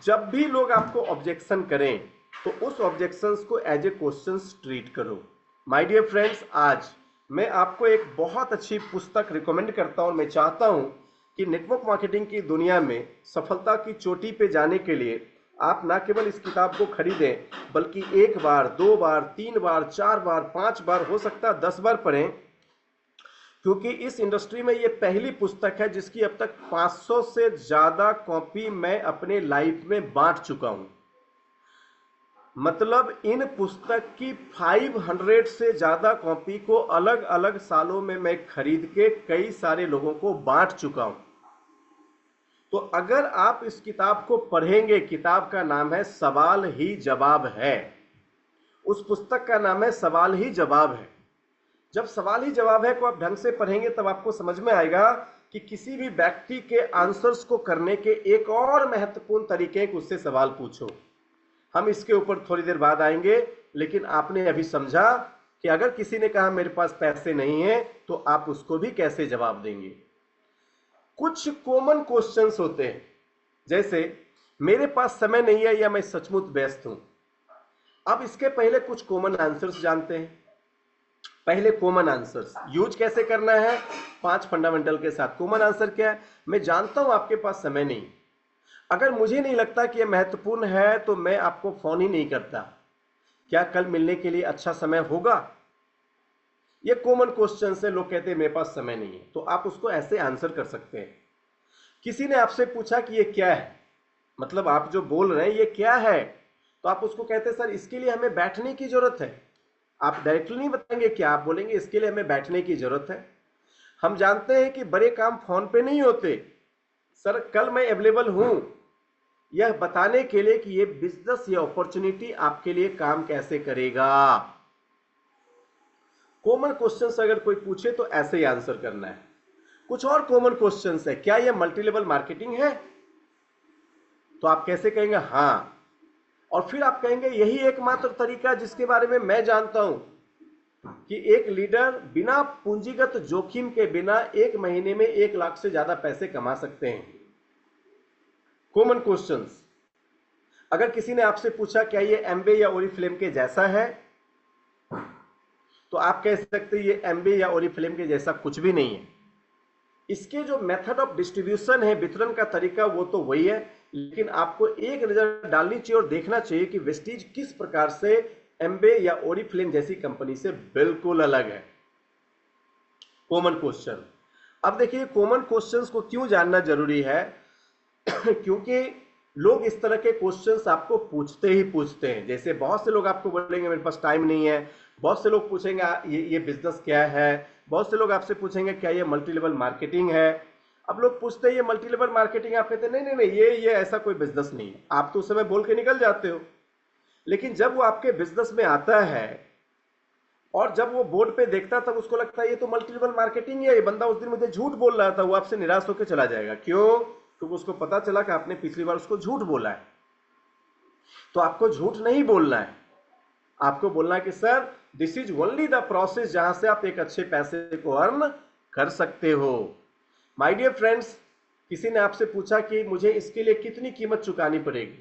जब भी लोग आपको ऑब्जेक्शन करें तो उस ऑब्जेक्शंस को एज ए क्वेश्चंस ट्रीट करो। माय डियर फ्रेंड्स, आज मैं आपको एक बहुत अच्छी पुस्तक रिकमेंड करता हूं। मैं चाहता हूं कि नेटवर्क मार्केटिंग की दुनिया में सफलता की चोटी पे जाने के लिए आप ना केवल इस किताब को खरीदें, बल्कि 1 बार, 2 बार, 3 बार, 4 बार, 5 बार, हो सकता है 10 बार पढ़ें, क्योंकि इस इंडस्ट्री में ये पहली पुस्तक है जिसकी अब तक 500 से ज्यादा कॉपी मैं अपने लाइफ में बांट चुका हूं। मतलब इन पुस्तक की 500 से ज्यादा कॉपी को अलग अलग सालों में मैं खरीद के कई सारे लोगों को बांट चुका हूं। तो अगर आप इस किताब को पढ़ेंगे, किताब का नाम है सवाल ही जवाब है। उस पुस्तक का नाम है सवाल ही जवाब है। जब सवाल ही जवाब है को आप ढंग से पढ़ेंगे तब आपको समझ में आएगा कि किसी भी व्यक्ति के आंसर्स को करने के एक और महत्वपूर्ण तरीके हैं कि उससे सवाल पूछो। हम इसके ऊपर थोड़ी देर बाद आएंगे, लेकिन आपने अभी समझा कि अगर किसी ने कहा मेरे पास पैसे नहीं है तो आप उसको भी कैसे जवाब देंगे। कुछ कॉमन क्वेश्चंस होते हैं, जैसे मेरे पास समय नहीं है या मैं सचमुच व्यस्त हूं। अब इसके पहले कुछ कॉमन आंसर्स जानते हैं। पहले कॉमन आंसर्स यूज कैसे करना है, 5 फंडामेंटल के साथ। कॉमन आंसर क्या है? मैं जानता हूं आपके पास समय नहीं, अगर मुझे नहीं लगता कि यह महत्वपूर्ण है तो मैं आपको फोन ही नहीं करता। क्या कल मिलने के लिए अच्छा समय होगा? ये कॉमन क्वेश्चन है। लोग कहते हैं मेरे पास समय नहीं है, तो आप उसको ऐसे आंसर कर सकते हैं। किसी ने आपसे पूछा कि ये क्या है, मतलब आप जो बोल रहे हैं ये क्या है, तो आप उसको कहते हैं सर इसके लिए हमें बैठने की जरूरत है। आप डायरेक्टली नहीं बताएंगे क्या, आप बोलेंगे इसके लिए हमें बैठने की जरूरत है। हम जानते हैं कि बड़े काम फोन पे नहीं होते। सर कल मैं अवेलेबल हूं, यह बताने के लिए कि ये बिजनेस या अपॉर्चुनिटी आपके लिए काम कैसे करेगा। कॉमन क्वेश्चंस अगर कोई पूछे तो ऐसे ही आंसर करना है। कुछ और कॉमन क्वेश्चंस है, क्या यह मल्टी लेवल मार्केटिंग है? तो आप कैसे कहेंगे? हाँ। और फिर आप कहेंगे यही एकमात्र तरीका जिसके बारे में मैं जानता हूं कि एक लीडर बिना पूंजीगत जोखिम के बिना 1 महीने में 1 लाख से ज्यादा पैसे कमा सकते हैं। Common questions. अगर किसी ने आपसे पूछा क्या ये एमवे या ओरिफ्लेम के जैसा है, तो आप कह सकते हैं ये एमवे या ओरिफ्लेम के जैसा कुछ भी नहीं है। इसके जो मेथड ऑफ डिस्ट्रीब्यूशन है, वितरण का तरीका, वो तो वही है, लेकिन आपको एक नजर डालनी चाहिए और देखना चाहिए कि वेस्टीज किस प्रकार से एम्बे या ओरिफ्लेम जैसी कंपनी से बिल्कुल अलग है। Common question. अब देखिए कॉमन क्वेश्चंस को क्यों जानना जरूरी है क्योंकि लोग इस तरह के क्वेश्चंस आपको पूछते ही पूछते हैं। जैसे बहुत से लोग आपको बोलेंगे मेरे पास टाइम नहीं है, बहुत से लोग पूछेंगे ये बिजनेस क्या है, बहुत से लोग आपसे पूछेंगे क्या ये मल्टी लेवल मार्केटिंग है। अब लोग पूछते हैं ये मल्टी लेवल मार्केटिंग, आप कहते हैं नहीं नहीं नहीं ये ऐसा कोई बिजनेस नहीं है। आप तो उस समय बोल के निकल जाते हो, लेकिन जब वो आपके बिजनेस में आता है और जब वो बोर्ड पे देखता तब उसको लगता है ये तो मल्टी लेवल मार्केटिंग है, ये बंदा उस दिन मुझे झूठ बोल रहा था, वो आपसे निराश होकर चला जाएगा। क्यों? क्योंकि उसको पता चला कि आपने पिछली बार उसको झूठ बोला है। तो आपको झूठ नहीं बोलना है, आपको बोलना है कि sir this is only the process जहां से आप एक अच्छे पैसे को अर्न कर सकते हो। माय डियर फ्रेंड्स, किसी ने आपसे पूछा कि मुझे इसके लिए कितनी कीमत चुकानी पड़ेगी,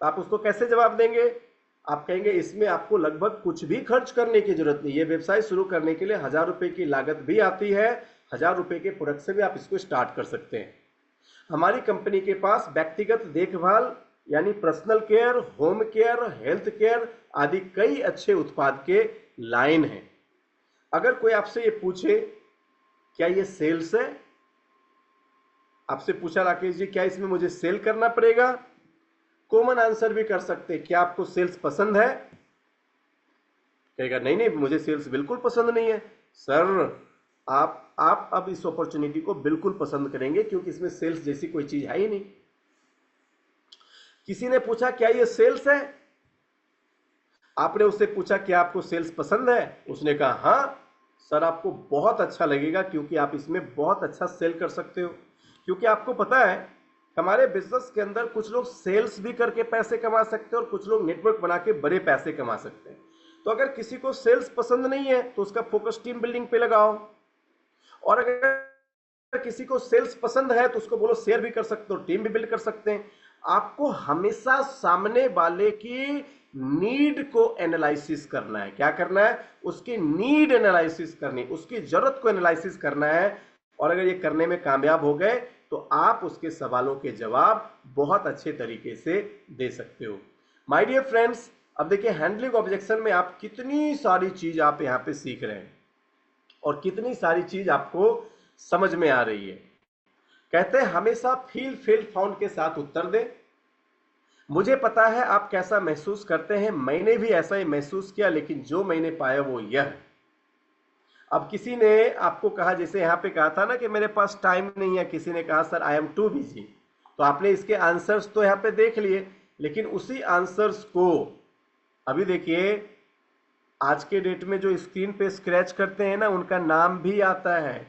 तो आप उसको कैसे जवाब देंगे? आप कहेंगे इसमें आपको लगभग कुछ भी खर्च करने की जरूरत नहीं। ये व्यवसाय शुरू करने के लिए 1000 रुपए की लागत भी आती है, 1000 रुपए के प्रोडक्ट से भी आप इसको स्टार्ट कर सकते हैं। हमारी कंपनी के पास व्यक्तिगत देखभाल यानी personal care, home care, health care आदि कई अच्छे उत्पाद के लाइन हैं। अगर कोई आपसे ये पूछे क्या ये सेल्स है, आपसे पूछा राकेश जी क्या इसमें मुझे सेल करना पड़ेगा, कॉमन आंसर भी कर सकते हैं, क्या आपको सेल्स पसंद है? कहेगा नहीं नहीं मुझे सेल्स बिल्कुल पसंद नहीं है। सर आप अब इस अपॉर्चुनिटी को बिल्कुल पसंद करेंगे क्योंकि इसमें सेल्स जैसी कोई चीज है ही नहीं। किसी ने पूछा क्या ये सेल्स है, आपने उससे पूछा क्या आपको सेल्स पसंद है, उसने कहा हाँ सर आपको बहुत अच्छा लगेगा क्योंकि आप इसमें बहुत अच्छा सेल कर सकते हो। क्योंकि आपको पता है हमारे बिजनेस के अंदर कुछ लोग सेल्स भी करके पैसे कमा सकते हैं और कुछ लोग नेटवर्क बना के बड़े पैसे कमा सकते हैं। तो अगर किसी को सेल्स पसंद नहीं है तो उसका फोकस टीम बिल्डिंग पे लगाओ, और अगर किसी को सेल्स पसंद है तो उसको बोलो शेयर भी कर सकते हो, टीम भी बिल्ड कर सकते हैं। आपको हमेशा सामने वाले की नीड को एनालिसिस करना है। क्या करना है? उसकी नीड एनालिसिस करनी, उसकी जरूरत को एनालिसिस करना है। और अगर ये करने में कामयाब हो गए तो आप उसके सवालों के जवाब बहुत अच्छे तरीके से दे सकते हो। माय डियर फ्रेंड्स, अब देखिए हैंडलिंग ऑब्जेक्शन में आप कितनी सारी चीज आप यहां पे सीख रहे हैं और कितनी सारी चीज आपको समझ में आ रही है। कहते हैं हमेशा फील फील फाउंड के साथ उत्तर दें। मुझे पता है आप कैसा महसूस करते हैं, मैंने भी ऐसा ही महसूस किया, लेकिन जो मैंने पाया वो यह है। अब किसी ने आपको कहा, जैसे यहां पे कहा था ना कि मेरे पास टाइम नहीं है, किसी ने कहा sir I am too busy, तो आपने इसके आंसर्स तो यहां पे देख लिए, लेकिन उसी आंसर्स को अभी देखिए आज के डेट में जो स्क्रीन पे स्क्रैच करते हैं ना उनका नाम भी आता है।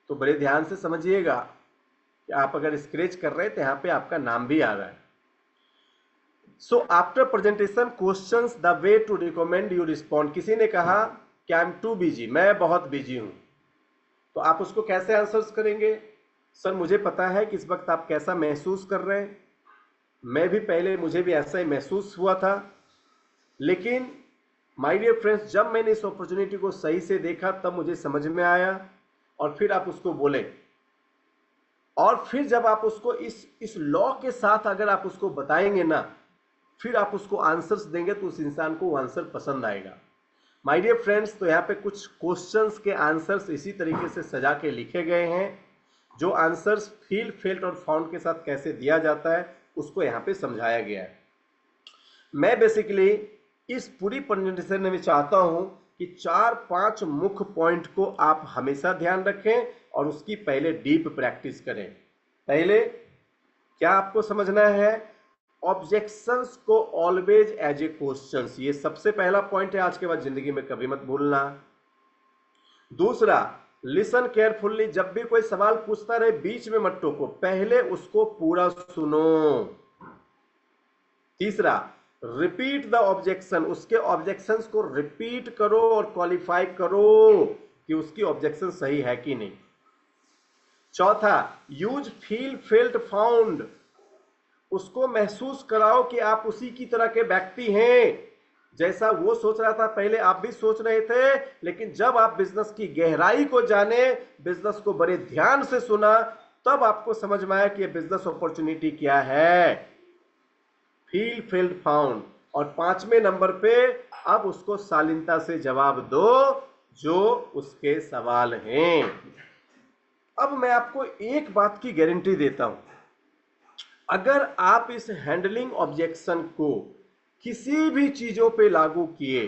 तो बड़े ध्यान से समझिएगा कि आप अगर स्क्रैच कर रहे हैं तो यहां पे आपका नाम भी आ रहा है। So after presentation questions the way to recommend you respond. किसी ने कहा कि आई एम टू बिजी, मैं बहुत बिजी हूं, तो आप उसको कैसे आंसर्स करेंगे? सर मुझे पता है कि इस वक्त आप कैसा महसूस कर रहे हैं, मैं भी पहले मुझे भी ऐसा ही महसूस हुआ था, लेकिन माय डियर फ्रेंड्स, जब मैंने इस अपॉर्चुनिटी को सही से देखा तब मुझे समझ में आया, और फिर आप उसको बोले, और फिर जब आप उसको इस लॉ के साथ अगर आप उसको बताएंगे ना, फिर आप उसको आंसर्स देंगे तो उस इंसान को वो आंसर पसंद आएगा। माय डियर फ्रेंड्स, तो यहाँ पे कुछ क्वेश्चंस के आंसर्स इसी तरीके से सजा के लिखे गए हैं। जो आंसर्स फील, फेल्ट और फाउंड के साथ कैसे दिया जाता है उसको यहाँ पे समझाया गया है। मैं बेसिकली इस पूरी प्रेजेंटेशन में चाहता हूं कि 4-5 मुख्य पॉइंट को आप हमेशा ध्यान रखें और उसकी पहले डीप प्रैक्टिस करें। पहले क्या आपको समझना है? ऑब्जेक्शंस को ऑलवेज एज ए क्वेश्चंस, ये सबसे पहला पॉइंट है, आज के बाद जिंदगी में कभी मत भूलना। दूसरा, लिसन केयरफुल्ली, जब भी कोई सवाल पूछता रहे बीच में मत टोको, पहले उसको पूरा सुनो। तीसरा, रिपीट द ऑब्जेक्शन, उसके ऑब्जेक्शंस को रिपीट करो और क्वालिफाई करो कि उसकी ऑब्जेक्शन सही है कि नहीं। चौथा, यूज फील, फेल्ट, फाउंड, उसको महसूस कराओ कि आप उसी की तरह के व्यक्ति हैं, जैसा वो सोच रहा था पहले आप भी सोच रहे थे, लेकिन जब आप बिजनेस की गहराई को जाने, बिजनेस को बड़े ध्यान से सुना, तब आपको समझ में आया कि ये बिजनेस अपॉर्चुनिटी क्या है। Feel, felt, found. और 5वें नंबर पे अब उसको शालीनता से जवाब दो जो उसके सवाल हैं। अब मैं आपको एक बात की गारंटी देता हूं, अगर आप इस हैंडलिंग ऑब्जेक्शन को किसी भी चीजों पे लागू किए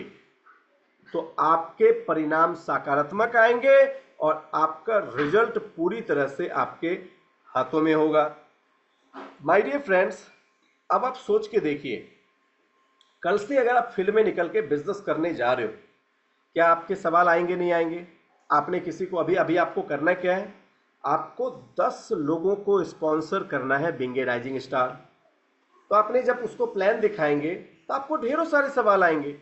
तो आपके परिणाम सकारात्मक आएंगे और आपका रिजल्ट पूरी तरह से आपके हाथों में होगा। माय डियर फ्रेंड्स, अब आप सोच के देखिए, कल से अगर आप फील्ड में निकल के बिजनेस करने जा रहे हो, क्या आपके सवाल आएंगे नहीं आएंगे? आपने किसी को अभी अभी आपको करना क्या है? आपको 10 लोगों को स्पॉन्सर करना है बीइंग ए राइजिंग स्टार। तो आपने जब उसको प्लान दिखाएंगे तो आपको ढेरों सारे सवाल आएंगे।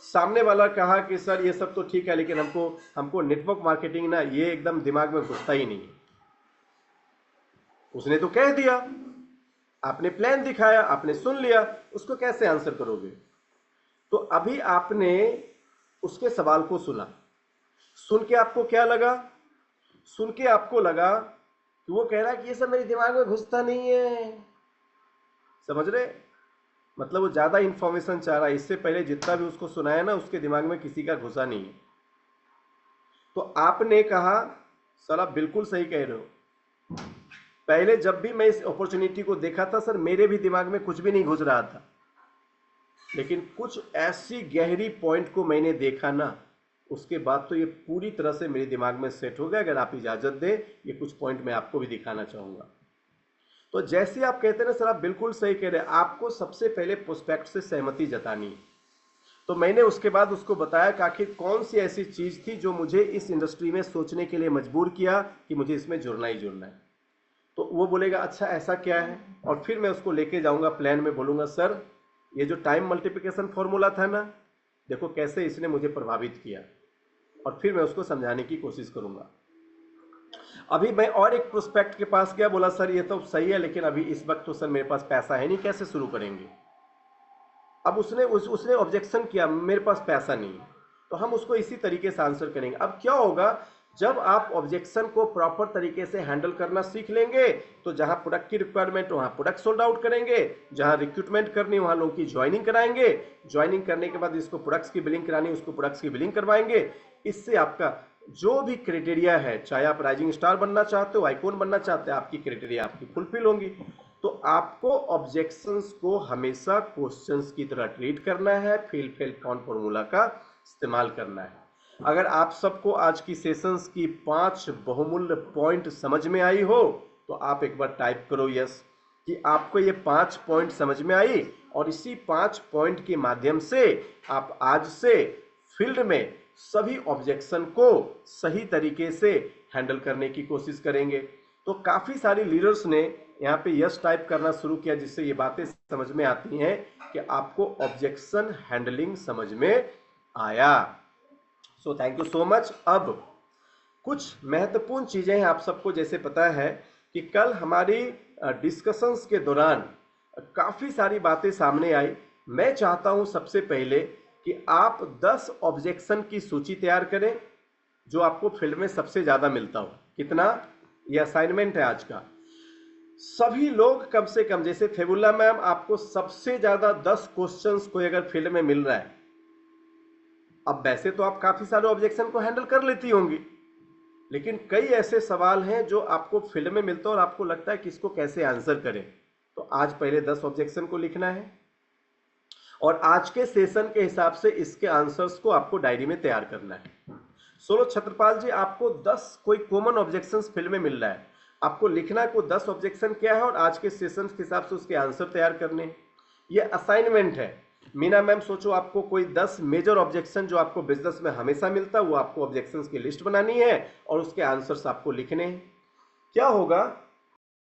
सामने वाला कहा कि सर ये सब तो ठीक है, लेकिन हमको नेटवर्क मार्केटिंग ना ये एकदम दिमाग में घुसता ही नहीं है। उसने तो कह दिया, आपने प्लान दिखाया, आपने सुन लिया, उसको कैसे आंसर करोगे? तो अभी आपने उसके सवाल को सुना, सुन के आपको क्या लगा? सुन के आपको लगा कि वो कह रहा है कि ये सब मेरे दिमाग में घुसता नहीं है। समझ रहे? मतलब वो ज्यादा इंफॉर्मेशन चाह रहा है, इससे पहले जितना भी उसको सुनाया ना उसके दिमाग में किसी का घुसा नहीं है। तो आपने कहा सर आप बिल्कुल सही कह रहे हो, पहले जब भी मैं इस अपॉर्चुनिटी को देखा था सर मेरे भी दिमाग में कुछ भी नहीं घुस रहा था, लेकिन कुछ ऐसी गहरी पॉइंट को मैंने देखा ना, उसके बाद तो ये पूरी तरह से मेरे दिमाग में सेट हो गया। अगर आप इजाजत दें, ये कुछ पॉइंट मैं आपको भी दिखाना चाहूंगा। तो जैसे आप कहते हैं ना सर आप बिल्कुल सही कह रहे हैं, आपको सबसे पहले प्रोस्पेक्ट से सहमति जतानी है। तो मैंने उसके बाद उसको बताया कि आखिर कौन सी ऐसी चीज थी जो मुझे इस इंडस्ट्री में सोचने के लिए मजबूर किया कि मुझे इसमें जुड़ना ही जुड़ना है। तो वो बोलेगा अच्छा ऐसा क्या है, और फिर मैं उसको लेके जाऊंगा प्लान में, बोलूंगा सर ये जो टाइम मल्टीप्लिकेशन फॉर्मूला था ना, देखो कैसे इसने मुझे प्रभावित किया, और फिर मैं उसको समझाने की कोशिश करूंगा। अभी मैं और एक प्रोस्पेक्ट के पास गया, बोला सर ये तो सही है, लेकिन अभी इस वक्त तो सर मेरे पास पैसा है नहीं, कैसे शुरू करेंगे? अब उसने ऑब्जेक्शन किया मेरे पास पैसा नहीं है, तो हम उसको इसी तरीके से आंसर करेंगे। अब क्या होगा, जब आप ऑब्जेक्शन को प्रॉपर तरीके से हैंडल करना सीख लेंगे तो जहां प्रोडक्ट की रिक्वायरमेंट वहां प्रोडक्ट सोल्ड आउट करेंगे, जहां रिक्रूटमेंट करनी वहां लोगों की ज्वाइनिंग कराएंगे, ज्वाइनिंग करने के बाद जिसको प्रोडक्ट्स की बिलिंग करानी उसको प्रोडक्ट्स की बिलिंग करवाएंगे। इससे आपका जो भी क्राइटेरिया है, चाहे आप राइजिंग स्टार बनना चाहते हो, आइकॉन बनना चाहते हो, आपकी क्राइटेरिया आपकी फुलफिल होंगी। तो आपको ऑब्जेक्शंस को हमेशा क्वेश्चंस की तरह ट्रीट करना है, फील फेल फाउंड फॉर्मूला का इस्तेमाल करना है। अगर आप सबको आज की सेशंस की 5 बहुमूल्य पॉइंट समझ में आई हो तो आप एक बार टाइप करो यस कि आपको ये 5 पॉइंट समझ में आई, और इसी 5 पॉइंट के माध्यम से आप आज से फील्ड में सभी ऑब्जेक्शन को सही तरीके से हैंडल करने की कोशिश करेंगे। तो काफी सारे लीडर्स ने यहाँ पे यस टाइप करना शुरू किया, जिससे ये बातें समझ में आती हैं कि आपको ऑब्जेक्शन हैंडलिंग समझ में आया। So thank you so much. अब कुछ महत्वपूर्ण चीजें हैं, आप सबको जैसे पता है कि कल हमारी डिस्कशंस के दौरान काफी सारी बातें सामने आई। मैं चाहता हूं सबसे पहले कि आप 10 ऑब्जेक्शन की सूची तैयार करें जो आपको फील्ड में सबसे ज्यादा मिलता हो। कितना? ये असाइनमेंट है आज का। सभी लोग कम से कम, जैसे फेबुला मैम आपको सबसे ज्यादा 10 क्वेश्चंस कोई अगर फील्ड में मिल रहा है, अब वैसे तो आप काफी सारे ऑब्जेक्शन को हैंडल कर लेती होंगी, लेकिन कई ऐसे सवाल हैं जो आपको फील्ड में मिलते हैं और आपको लगता है कि इसको कैसे आंसर करें। तो आज पहले 10 ऑब्जेक्शन को लिखना है और आज के सेशन के हिसाब से इसके आंसर्स को आपको डायरी में तैयार करना है। सोलो छत्रपाल जी, आपको 10 कोई कॉमन ऑब्जेक्शंस फील्ड में मिल रहा है, आपको लिखना है को 10 ऑब्जेक्शन क्या है और आज के सेशन के हिसाब से उसके आंसर तैयार करने हैं। ये असाइनमेंट है। मीना मैम सोचो आपको कोई 10 मेजर ऑब्जेक्शन जो आपको बिजनेस में हमेशा मिलता है, वो आपको ऑब्जेक्शंस की लिस्ट बनानी है और उसके आंसर्स आपको लिखने हैं। क्या होगा